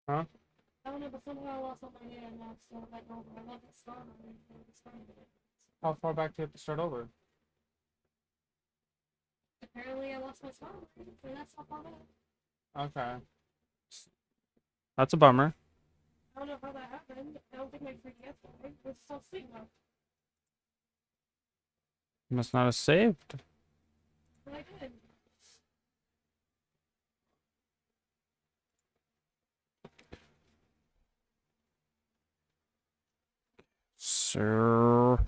Huh? I don't know, but somehow I lost all my hand and now it's still like over. I love it star and it's fine. How far back do you have to start over? Apparently I lost my star so that's not far back. Okay. That's a bummer. I don't know how that happened. I don't think my 3DS died. It's still sitting up. You must not have saved. But I did. Sir.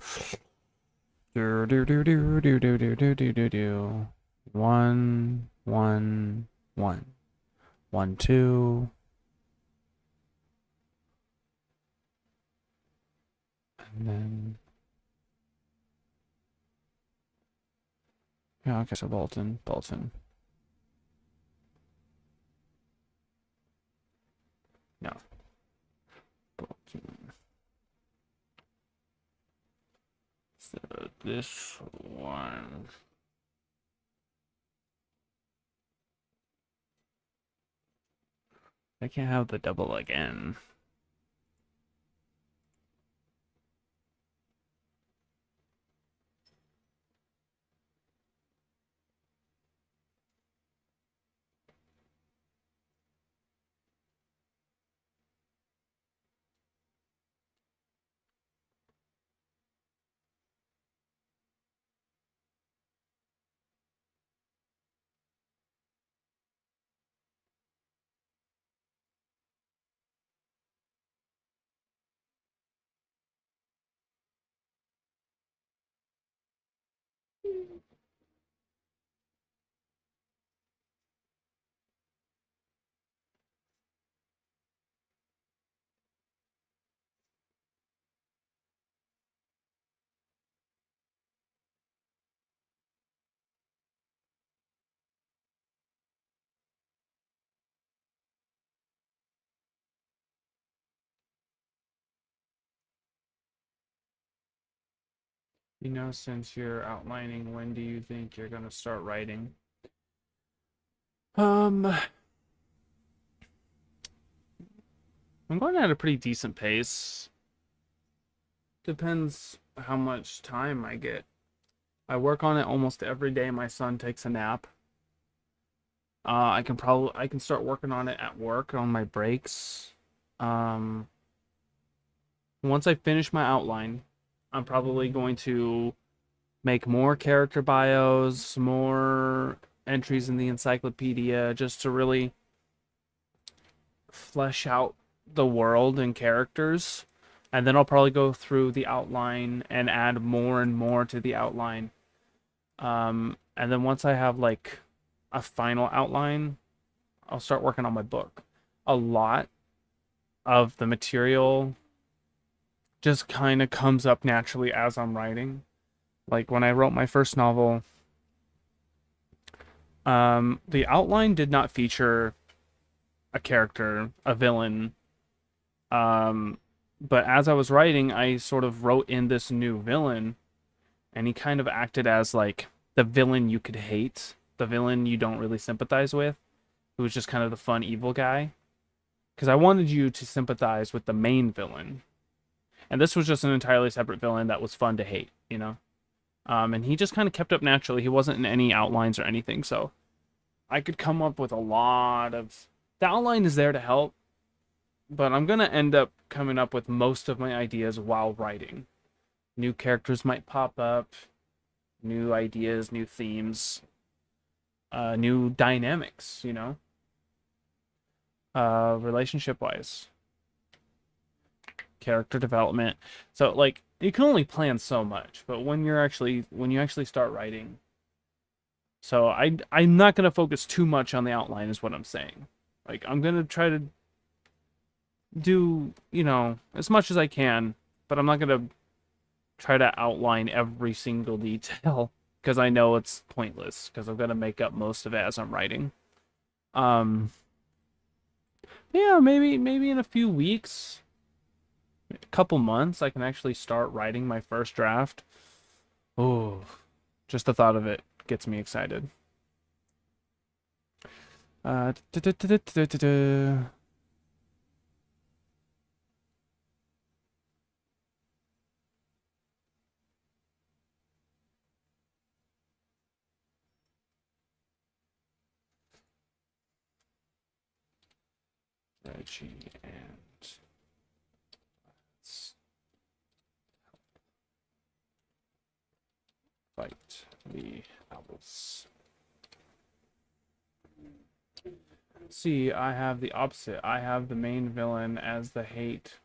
Do do do do do do do do do do do. 1 1 1 1 2. And then yeah, okay, so Bolton. No. Bolton. So this one. I can't have the double again. You know, since you're outlining, when do you think you're gonna start writing? I'm going at a pretty decent pace. Depends how much time I get. I work on it almost every day my son takes a nap. I can start working on it at work on my breaks. Um, Once I finish my outline, I'm probably going to make more character bios, more entries in the encyclopedia, just to really flesh out the world and characters. And then I'll probably go through the outline and add more and more to the outline. And then once I have like a final outline, I'll start working on my book. A lot of the material just kind of comes up naturally as I'm writing. Like when I wrote my first novel, the outline did not feature a character, a villain. But as I was writing, I sort of wrote in this new villain, and he kind of acted as like the villain you could hate, the villain you don't really sympathize with, who was just kind of the fun evil guy. Because I wanted you to sympathize with the main villain. And this was just an entirely separate villain that was fun to hate, you know? And he just kind of kept up naturally. He wasn't in any outlines or anything, so I could come up with a lot of... The outline is there to help, but I'm going to end up coming up with most of my ideas while writing. New characters might pop up, new ideas, new themes, new dynamics, you know? Relationship-wise. Character development. So, like, you can only plan so much, but when you actually start writing... So, I'm not going to focus too much on the outline is what I'm saying. Like, I'm going to try to do, you know, as much as I can, but I'm not going to try to outline every single detail because I know it's pointless because I'm going to make up most of it as I'm writing. Yeah, maybe in a few weeks, a couple months, I can actually start writing my first draft. Oh, just the thought of it gets me excited. technology and let's fight the owls. See, I have the opposite. I have the main villain as the hate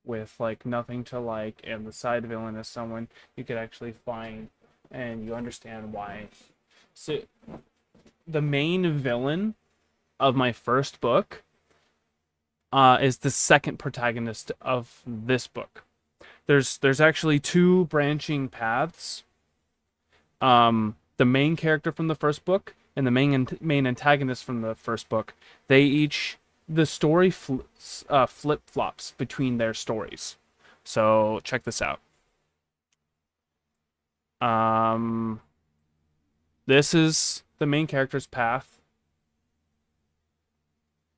with like nothing to like, and the side villain is someone you could actually find and you understand why. So the main villain of my first book is the second protagonist of this book. There's actually two branching paths. The main character from the first book and the main antagonist from the first book, the story flip-flops between their stories. So check this out. This is the main character's path,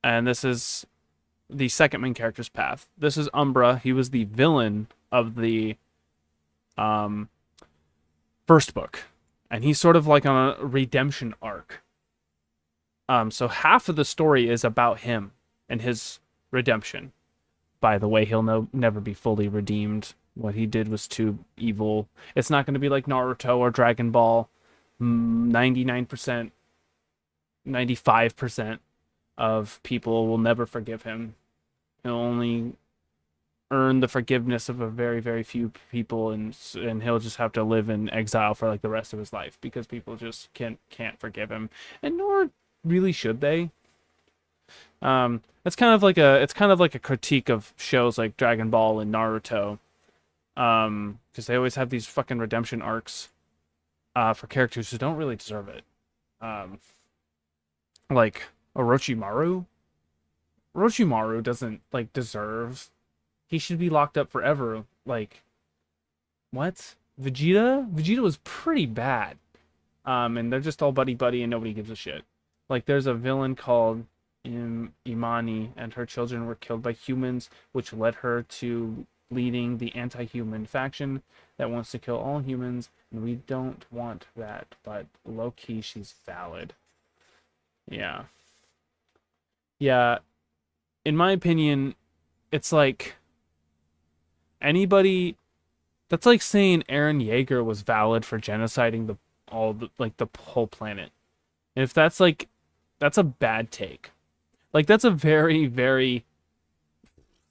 and this is the second main character's path. This is Umbra. He was the villain of the first book, and he's sort of like on a redemption arc. So half of the story is about him and his redemption. By the way, he'll never be fully redeemed. What he did was too evil. It's not going to be like Naruto or Dragon Ball. 99%, 95% of people will never forgive him. He'll only earn the forgiveness of a very, very few people, and he'll just have to live in exile for like the rest of his life because people just can't forgive him, and nor really should they. It's kind of like a critique of shows like Dragon Ball and Naruto, because they always have these fucking redemption arcs for characters who don't really deserve it. Like Orochimaru. Orochimaru doesn't like deserve. He should be locked up forever. Like, what? Vegeta was pretty bad. And they're just all buddy and nobody gives a shit. Like, there's a villain called Imani, and her children were killed by humans, which led her to leading the anti-human faction that wants to kill all humans, and we don't want that, but low-key, she's valid. Yeah. Yeah, in my opinion, it's like anybody... That's like saying Eren Yeager was valid for genociding the whole planet. And if that's like... That's a bad take. Like, that's a very, very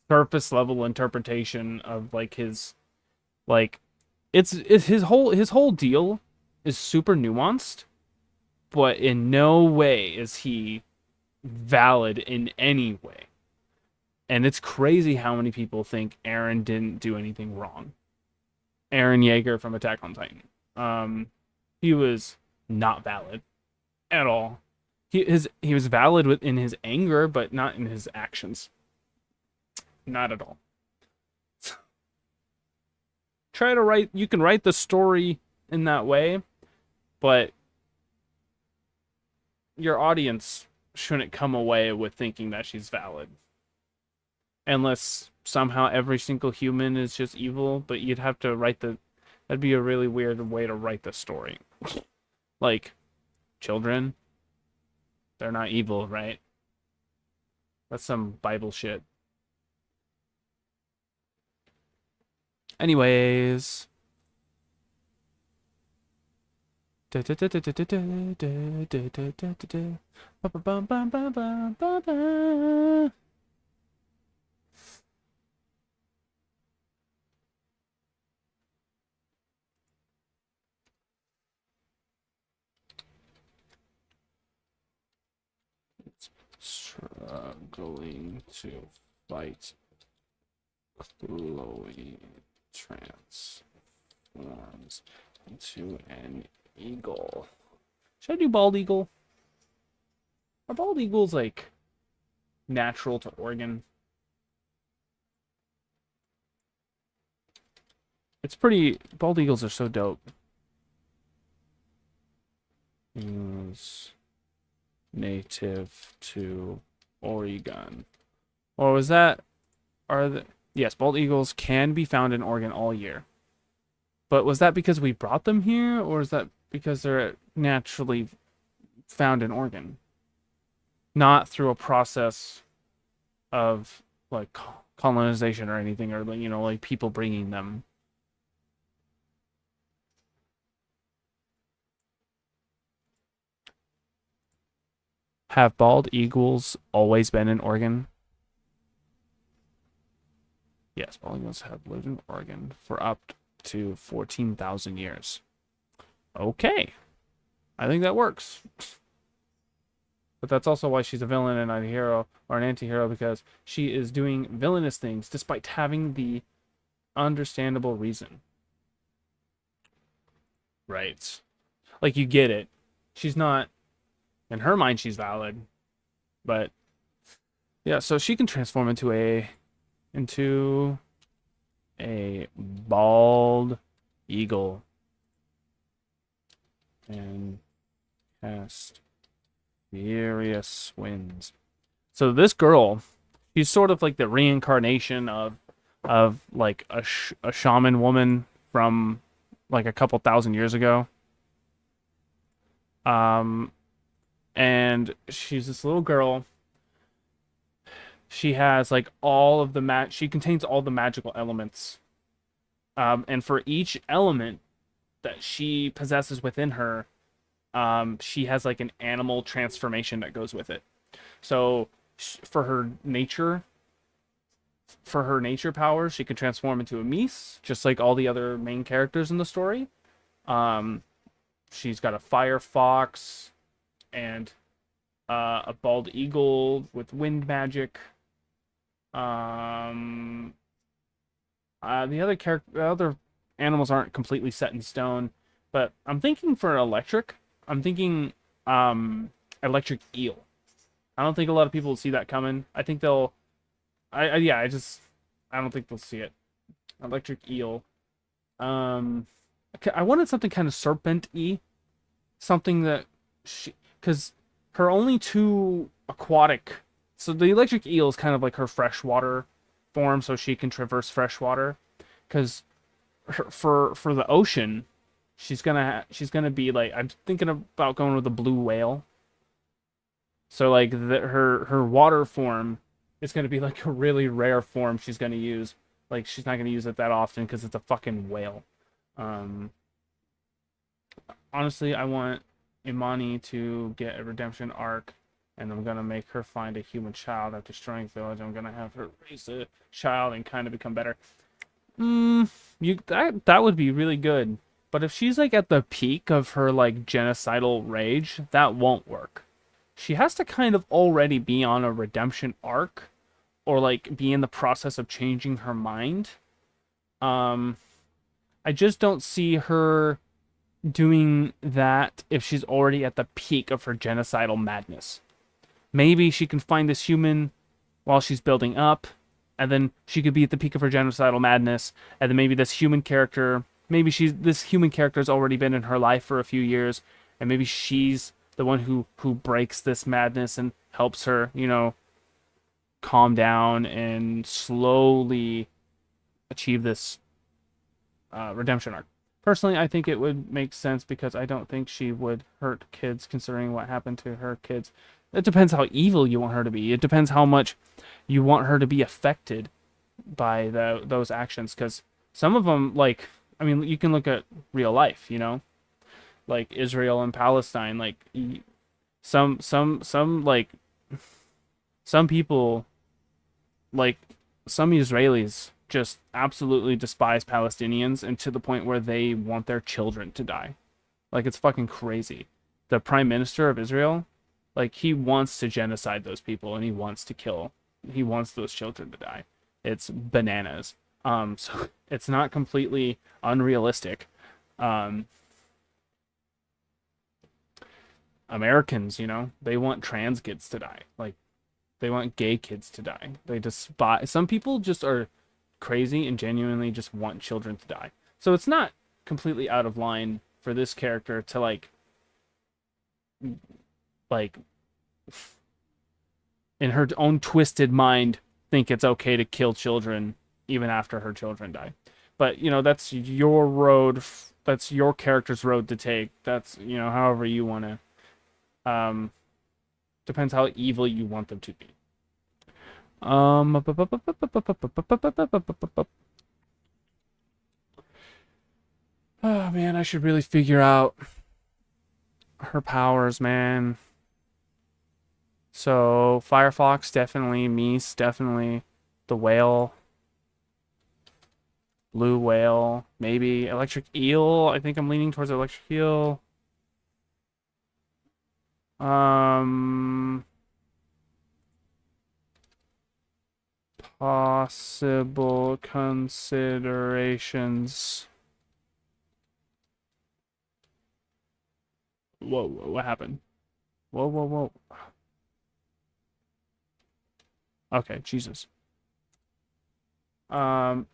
surface level interpretation of like his, like, it's his whole deal is super nuanced, but in no way is he valid in any way. And it's crazy how many people think Eren didn't do anything wrong. Eren Yeager from Attack on Titan. He was not valid at all. He was valid in his anger, but not in his actions. Not at all. You can write the story in that way, but your audience shouldn't come away with thinking that she's valid. Unless somehow every single human is just evil, but you'd have to that'd be a really weird way to write the story. Like, children, they're not evil, right? That's some Bible shit. Anyways. Struggling to fight Chloe transforms into an eagle. Should I do bald eagle? Are bald eagles like natural to Oregon? It's pretty. Bald eagles are so dope. Is native to Oregon. Or was that... Yes, bald eagles can be found in Oregon all year. But was that because we brought them here, or is that because they're naturally found in Oregon? Not through a process of like colonization or anything, or you know, like people bringing them. Have bald eagles always been in Oregon? Yes, bald eagles have lived in Oregon for up to 14,000 years. Okay, I think that works. But that's also why she's a villain and not a hero or an anti-hero, because she is doing villainous things despite having the understandable reason. Right. Like, you get it. She's not, in her mind, she's valid. But, yeah, so she can transform into a bald eagle. And cast Furious Winds. So this girl, she's sort of like the reincarnation of like a shaman woman from like a couple thousand years ago. And she's this little girl. She has like all of the she contains all the magical elements. And for each element that she possesses within her, she has like an animal transformation that goes with it. So for her nature powers, she can transform into a meese, just like all the other main characters in the story. She's got a fire fox and a bald eagle with wind magic. The other animals aren't completely set in stone, but I'm thinking for electric, I'm thinking electric eel. I don't think a lot of people will see that coming. I think they'll I don't think they'll see it. Electric eel. I wanted something kind of serpent-y. Something that because her only two aquatic, so the electric eel is kind of like her freshwater form, so she can traverse freshwater. Because for the ocean, she's gonna be like, I'm thinking about going with a blue whale. So like her water form is gonna be like a really rare form she's gonna use. Like she's not gonna use it that often because it's a fucking whale. Honestly, I want Imani to get a redemption arc, and I'm gonna make her find a human child after destroying village. I'm gonna have her raise a child and kind of become better. That would be really good. But if she's like at the peak of her like genocidal rage, that won't work. She has to kind of already be on a redemption arc, or like be in the process of changing her mind. I just don't see her doing that if she's already at the peak of her genocidal madness. Maybe she can find this human while she's building up, and then she could be at the peak of her genocidal madness, and then maybe this human character has already been in her life for a few years, and maybe she's the one who breaks this madness and helps her, calm down and slowly achieve this redemption arc. Personally, I think it would make sense because I don't think she would hurt kids considering what happened to her kids. It depends how evil you want her to be. It depends how much you want her to be affected by those actions, because some of them, like, I mean, you can look at real life, like Israel and Palestine, like some like some people, like some Israelis just absolutely despise Palestinians, and to the point where they want their children to die. Like, it's fucking crazy. The prime minister of Israel, like, he wants to genocide those people, and he wants those children to die. It's bananas. So it's not completely unrealistic. Americans, they want trans kids to die. Like, they want gay kids to die. They despise. Some people just are crazy and genuinely just want children to die. So it's not completely out of line for this character to like in her own twisted mind think it's okay to kill children even after her children die. But that's your road. That's your character's road to take. That's however you want to. Depends how evil you want them to be. Um, oh man, I should really figure out her powers, man. So Firefox definitely, Meese definitely, the whale, blue whale, maybe electric eel. I think I'm leaning towards electric eel. Um, possible considerations. Whoa, what happened? Whoa, whoa, whoa. Okay, Jesus. Um,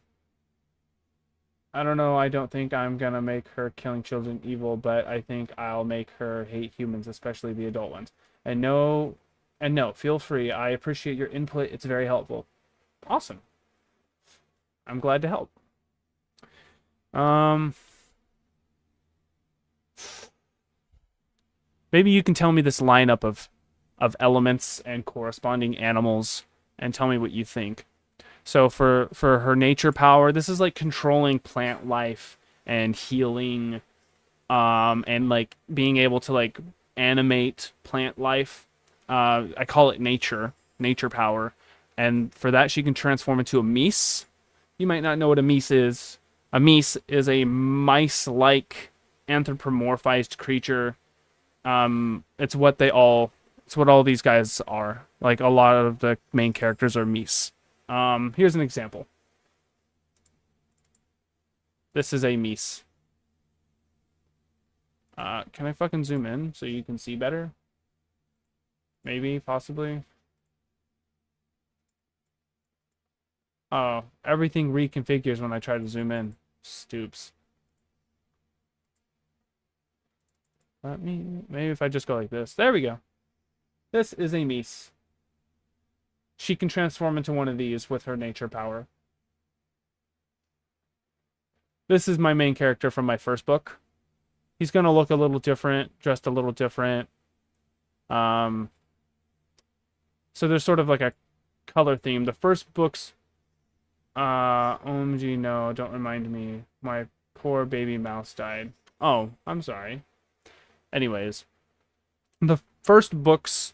I don't know. I don't think I'm gonna make her killing children evil, but I think I'll make her hate humans, especially the adult ones. And no, feel free. I appreciate your input. It's very helpful. Awesome. I'm glad to help. Um, maybe you can tell me this lineup of elements and corresponding animals and tell me what you think. So for her nature power, this is like controlling plant life and healing, and like being able to like animate plant life. I call it nature power. And for that, she can transform into a meese. You might not know what a meese is. A meese is a mice-like anthropomorphized creature. It's what all these guys are. Like a lot of the main characters are meese. Here's an example. This is a meese. Can I fucking zoom in so you can see better? Maybe, possibly. Oh, everything reconfigures when I try to zoom in. Stoops. Maybe if I just go like this. There we go. This is a meese. She can transform into one of these with her nature power. This is my main character from my first book. He's going to look a little different, dressed a little different. So there's sort of like a color theme. The first book's OMG, no, don't remind me. My poor baby mouse died. Oh, I'm sorry. Anyways, the first book's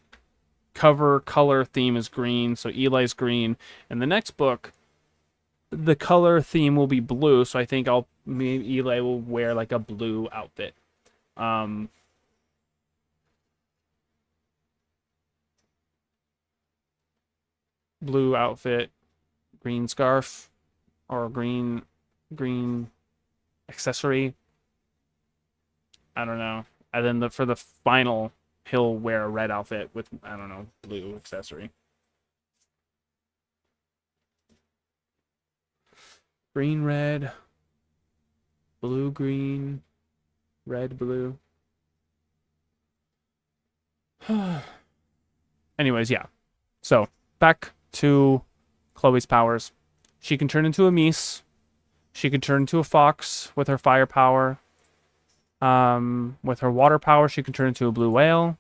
cover color theme is green, so Eli's green. And the next book, the color theme will be blue, so I think maybe Eli will wear like a blue outfit. Blue outfit, green scarf, or green accessory. I don't know. And then for the final, he'll wear a red outfit with, I don't know, blue accessory. Green, red, blue, green, red, blue. Anyways, yeah. So, back to Chloe's powers. She can turn into a meese. She can turn into a fox with her fire power. With her water power, she can turn into a blue whale.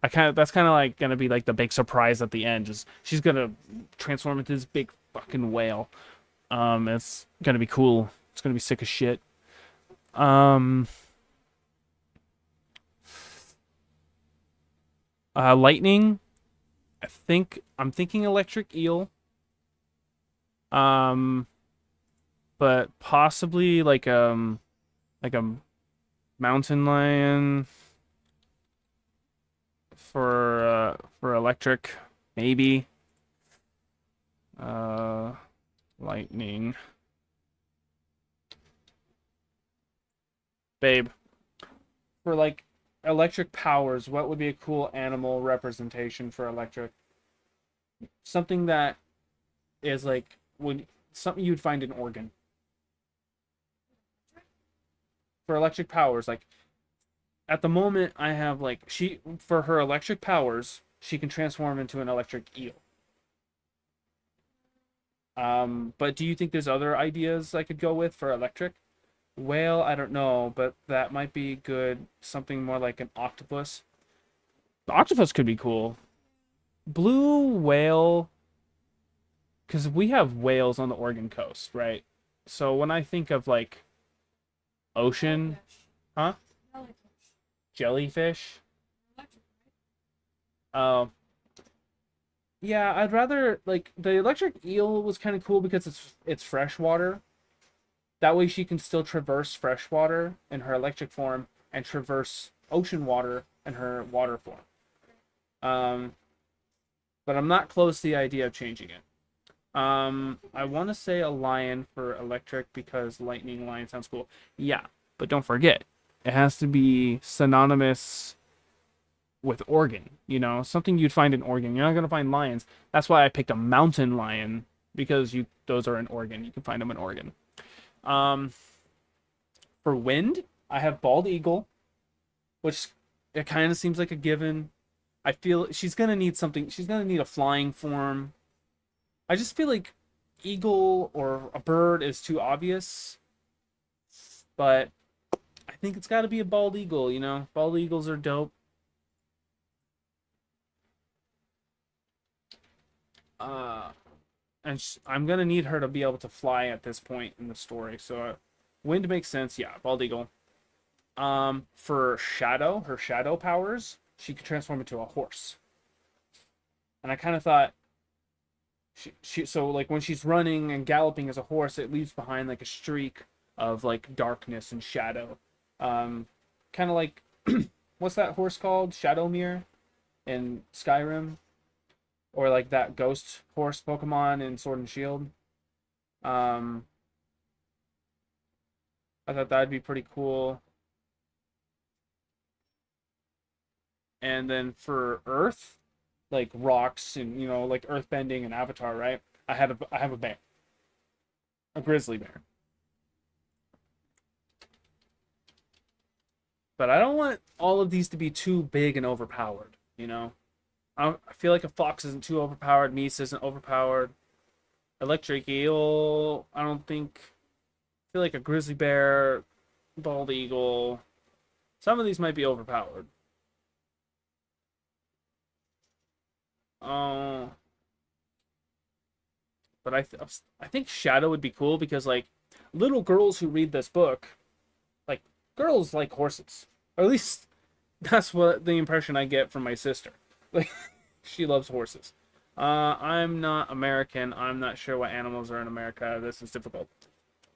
That's kind of like gonna be like the big surprise at the end. Just she's gonna transform into this big fucking whale. It's gonna be cool. It's gonna be sick as shit. Lightning. I'm thinking electric eel. But possibly like a mountain lion for electric, maybe. Lightning. Babe, for like electric powers, what would be a cool animal representation for electric? Something that is like something you'd find in Oregon. For electric powers, like at the moment I have like for her electric powers, she can transform into an electric eel. But do you think there's other ideas I could go with for electric? Whale, I don't know, but that might be good. Something more like an octopus. The octopus could be cool. Blue whale. because we have whales on the Oregon coast, right? So when I think of like ocean, Jellyfish. huh? Jellyfish. Jellyfish. Electric, Uh, yeah, I'd rather like the electric eel was kind of cool because it's freshwater. That way she can still traverse freshwater in her electric form and traverse ocean water in her water form. Um, but I'm not close to the idea of changing it. I want to say a lion for electric because lightning lion sounds cool. Yeah, but don't forget, it has to be synonymous with Oregon. You know, something you'd find in Oregon. You're not gonna find lions. That's why I picked a mountain lion because those are in Oregon. You can find them in Oregon. Um, for wind, I have bald eagle, which it kind of seems like a given. I feel she's gonna need something. She's gonna need a flying form. I just feel like eagle or a bird is too obvious, but I think it's got to be a bald eagle. You know, bald eagles are dope. Uh, and I'm gonna need her to be able to fly at this point in the story. So, wind makes sense. Yeah, bald eagle. For shadow, her shadow powers, she could transform into a horse. And I kind of thought she so like when she's running and galloping as a horse, it leaves behind like a streak of like darkness and shadow. Kind of like what's that horse called? Shadowmere in Skyrim, or like that ghost horse Pokemon in Sword and Shield. Um, I thought that'd be pretty cool. And then for Earth, like rocks and like earth bending and Avatar, right? I have a bear, a grizzly bear. But I don't want all of these to be too big and overpowered. I feel like a fox isn't too overpowered, Meese isn't overpowered. Electric eel, I don't think. I feel like a grizzly bear, bald eagle. Some of these might be overpowered. Uh, but I think Shadow would be cool because like little girls who read this book, like girls like horses, or at least that's what the impression I get from my sister. Like she loves horses. I'm not American. I'm not sure what animals are in America. This is difficult.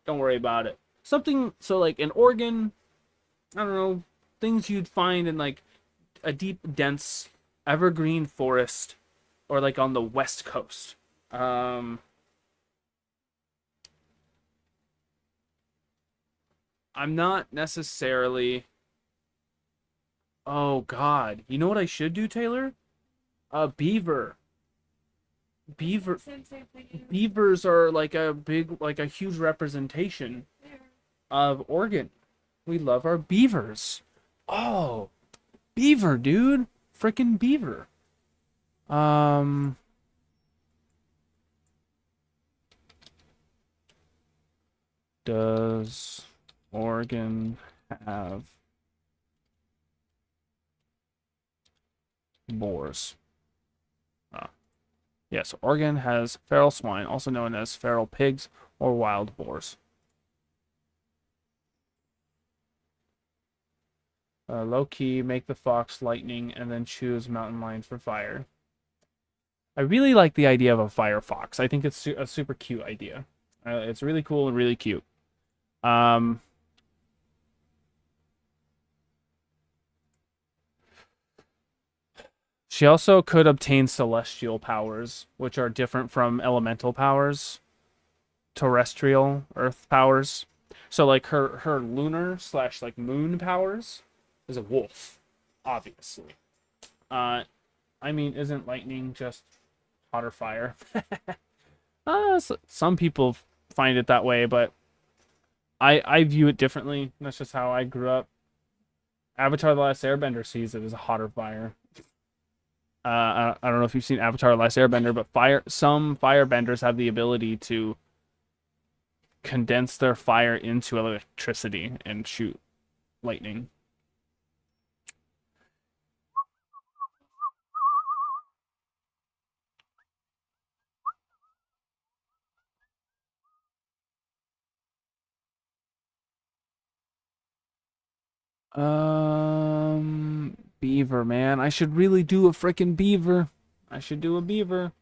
Don't worry about it. Something so like in Oregon, I don't know, things you'd find in like a deep, dense evergreen forest, or like on the West Coast. I'm not necessarily. Oh God, you know what I should do, Taylor? A beaver. Beaver. Same thing. Beavers are like a huge representation There. of Oregon. We love our beavers. Oh, beaver, dude. Freaking beaver. Um, does Oregon have boars? Yes, Oregon has feral swine, also known as feral pigs or wild boars. Low key, make the fox lightning, and then choose mountain lion for fire. I really like the idea of a fire fox. I think it's a super cute idea. It's really cool and really cute. She also could obtain celestial powers, which are different from elemental powers, terrestrial earth powers. So like her lunar slash like moon powers is a wolf, obviously. I mean, isn't lightning just hotter fire? Some people find it that way, but I view it differently. That's just how I grew up. Avatar: The Last Airbender sees it as a hotter fire. I don't know if you've seen Avatar: The Last Airbender, but some firebenders have the ability to condense their fire into electricity and shoot lightning. Beaver, man. I should really do a frickin' beaver. I should do a beaver.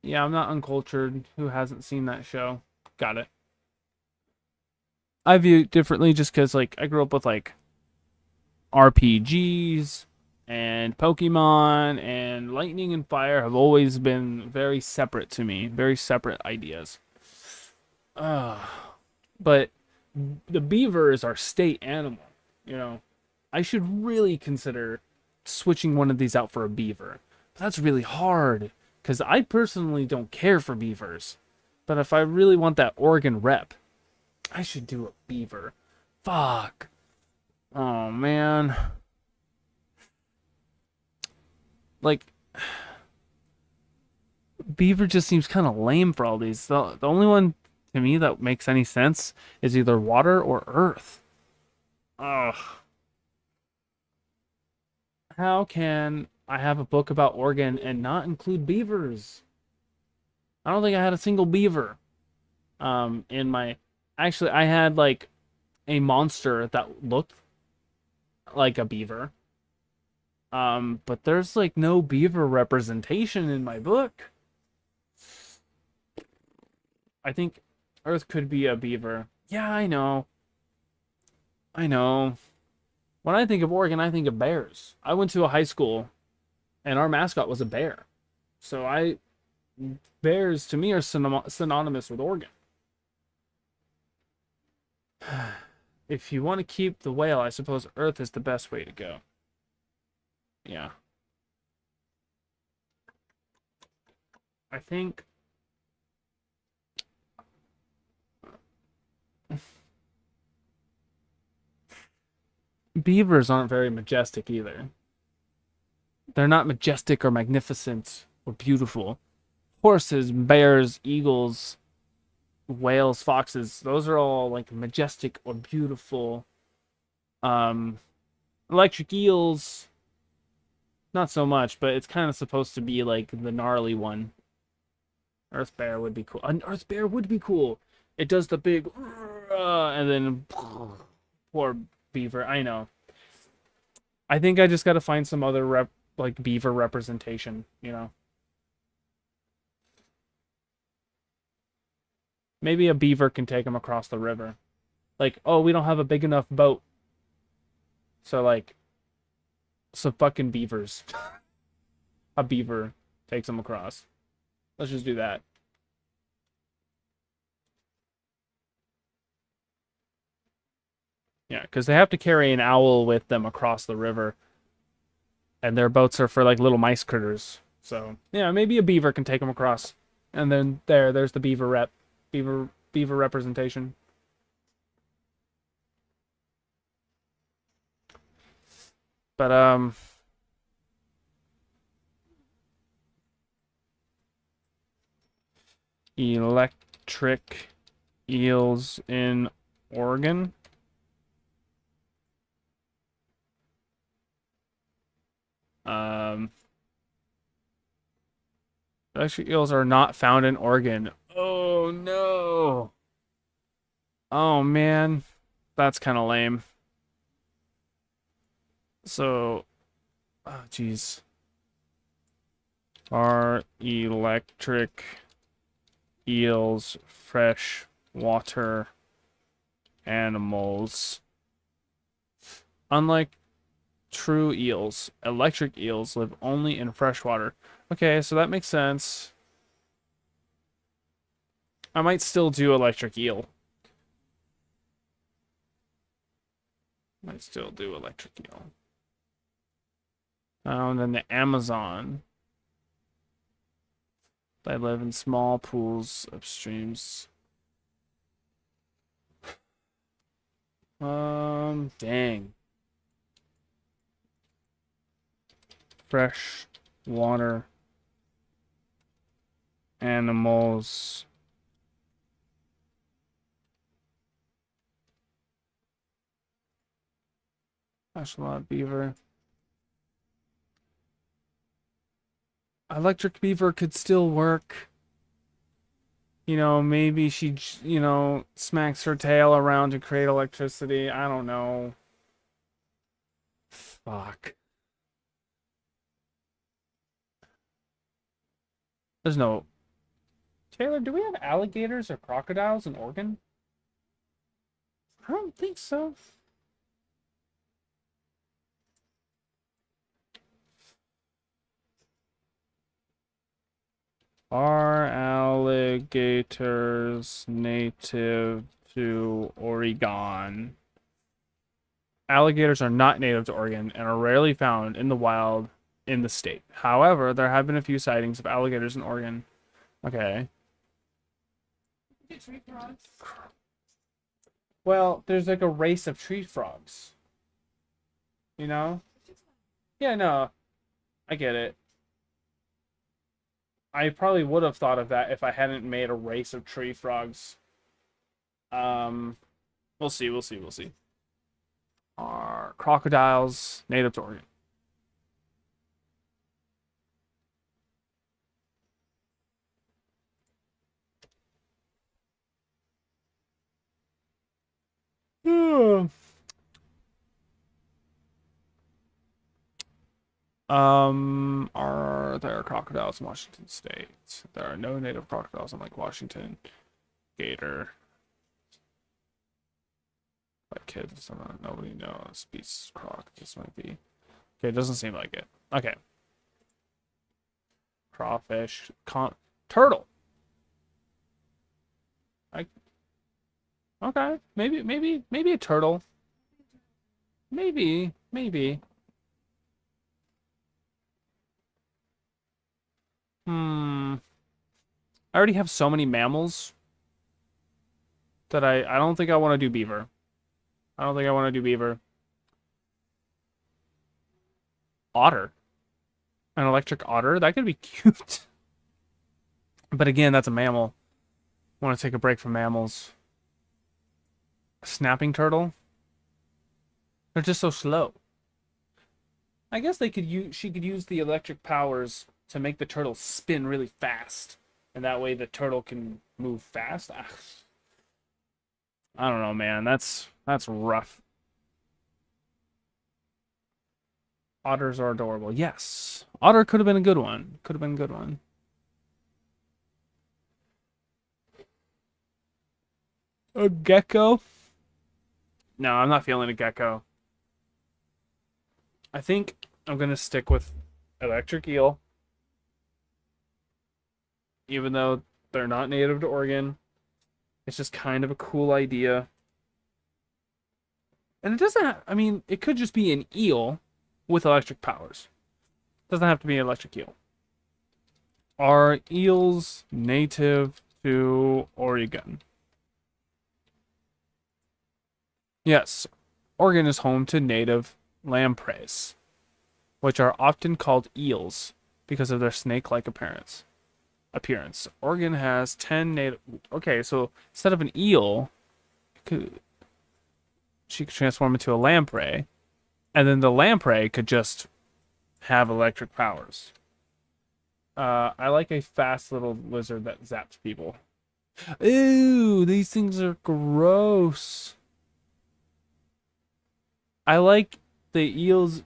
Yeah, I'm not uncultured. Who hasn't seen that show? Got it. I view it differently just because, like, I grew up with, like, RPGs and Pokemon and Lightning and Fire have always been very separate to me. Very separate ideas. But the beaver is our state animal, you know. I should really consider switching one of these out for a beaver. But that's really hard because I personally don't care for beavers. But if I really want that Oregon rep, I should do a beaver. Fuck. Oh, man. Like, beaver just seems kind of lame for all these. The only one to me that makes any sense is either water or earth. Ugh. How can I have a book about Oregon and not include beavers? I don't think I had a single beaver. In my... Actually, I had, like, a monster that looked like a beaver. But there's, like, no beaver representation in my book. I think Earth could be a beaver. Yeah, I know. I know. When I think of Oregon, I think of bears. I went to a high school, and our mascot was a bear. So bears, to me, are synonymous with Oregon. If you want to keep the whale, I suppose Earth is the best way to go. Yeah. I think... Beavers aren't very majestic either. They're not majestic or magnificent or beautiful. Horses, bears, eagles, whales, foxes, those are all like majestic or beautiful. Electric eels, not so much, but it's kind of supposed to be like the gnarly one. Earth bear would be cool. An earth bear would be cool. It does the big and then poor beaver. I know. I think I just got to find some other like beaver representation, you know. Maybe a beaver can take him across the river. Like, oh, we don't have a big enough boat. So, like, some fucking beavers. A beaver takes him across. Let's just do that. Yeah, because they have to carry an owl with them across the river. And their boats are for, like, little mice critters. So, yeah, maybe a beaver can take them across. And then there's the beaver rep. Beaver representation. But electric eels in Oregon. Electric eels are not found in Oregon. Oh no. Oh man. That's kind of lame. So, oh jeez. Are electric eels fresh water animals? Unlike true eels, electric eels live only in fresh water. Okay, so that makes sense. I might still do electric eel. Might still do electric eel. And then the Amazon. They live in small pools of streams. Dang. Fresh water animals. Ocelot beaver. Electric beaver could still work. You know, maybe she, you know, smacks her tail around to create electricity. I don't know. Fuck. There's no... Taylor, do we have alligators or crocodiles in Oregon? I don't think so. Are alligators native to Oregon? Alligators are not native to Oregon and are rarely found in the wild in the state. However, there have been a few sightings of alligators in Oregon. Okay. Tree frogs. Well, there's like a race of tree frogs. You know? Yeah, no. I get it. I probably would have thought of that if I hadn't made a race of tree frogs. We'll see. Are crocodiles native to Oregon? Are there crocodiles in Washington State? There are no native crocodiles in Lake Washington. Gator. Like kids, nobody knows. Species croc. This might be. Okay, it doesn't seem like it. Okay. Crawfish. Turtle. Okay. Maybe a turtle. Maybe. I already have so many mammals that I don't think I want to do beaver. I don't think I want to do beaver. Otter. An electric otter? That could be cute. But again, that's a mammal. I want to take a break from mammals. A snapping turtle? They're just so slow. I guess they could use she could use the electric powers to make the turtle spin really fast. And that way the turtle can move fast. I don't know, man. That's rough. Otters are adorable. Yes. Otter could have been a good one. Could have been a good one. A gecko? No, I'm not feeling a gecko. I think I'm going to stick with electric eel. Even though they're not native to Oregon. It's just kind of a cool idea. And it doesn't have, I mean, it could just be an eel with electric powers. It doesn't have to be an electric eel. Are eels native to Oregon? Yes. Oregon is home to native lampreys, which are often called eels because of their snake-like appearance. Oregon has 10 native... Okay, so instead of an eel, she could transform into a lamprey, and then the lamprey could just have electric powers. I like a fast little lizard that zaps people. Ooh, these things are gross. I like the eels.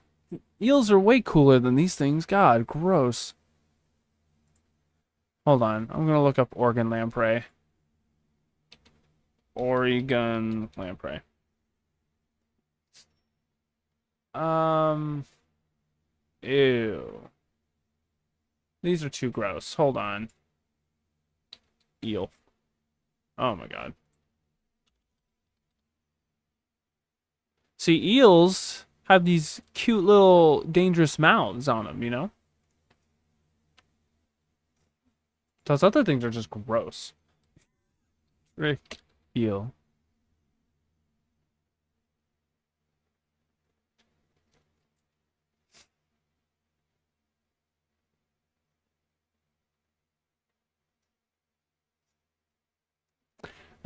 Eels are way cooler than these things. God, gross. Hold on. I'm going to look up Oregon lamprey. Oregon lamprey. Ew. These are too gross. Hold on. Eel. Oh my god. See, eels have these cute little dangerous mouths on them, you know? Those other things are just gross. Rick. Eel.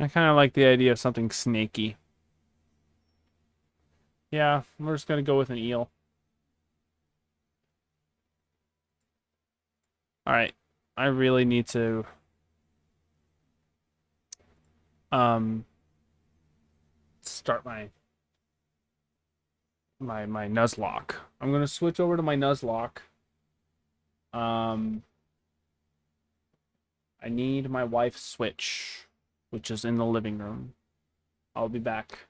I kind of like the idea of something snaky. Yeah, we're just going to go with an eel. Alright. I really need to... start my my Nuzlocke. I'm gonna switch over to my Nuzlocke. I need my wife's Switch, which is in the living room. I'll be back.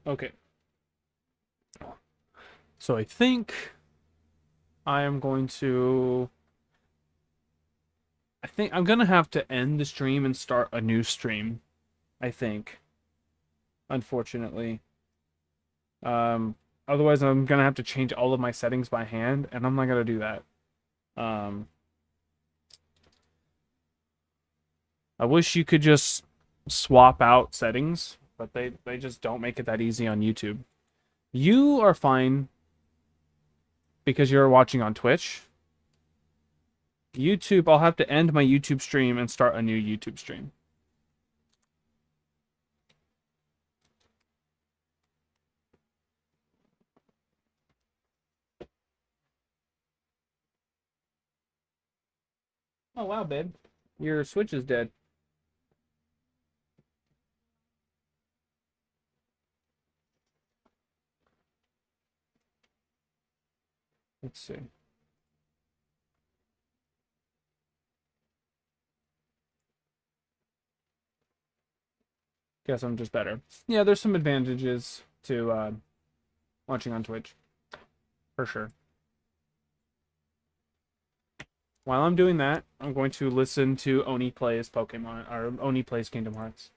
Okay. So I think I am going to... I think I'm gonna have to end the stream and start a new stream. I think. Unfortunately. Otherwise I'm gonna have to change all of my settings by hand, and I'm not gonna do that. I wish you could just swap out settings, but they just don't make it that easy on YouTube. You are fine because you're watching on Twitch. YouTube, I'll have to end my YouTube stream and start a new YouTube stream. Oh wow, babe. Your Switch is dead. Let's see. Guess I'm just better. Yeah, there's some advantages to watching on Twitch. For sure. While I'm doing that, I'm going to listen to Oni plays Pokemon, or Oni plays Kingdom Hearts.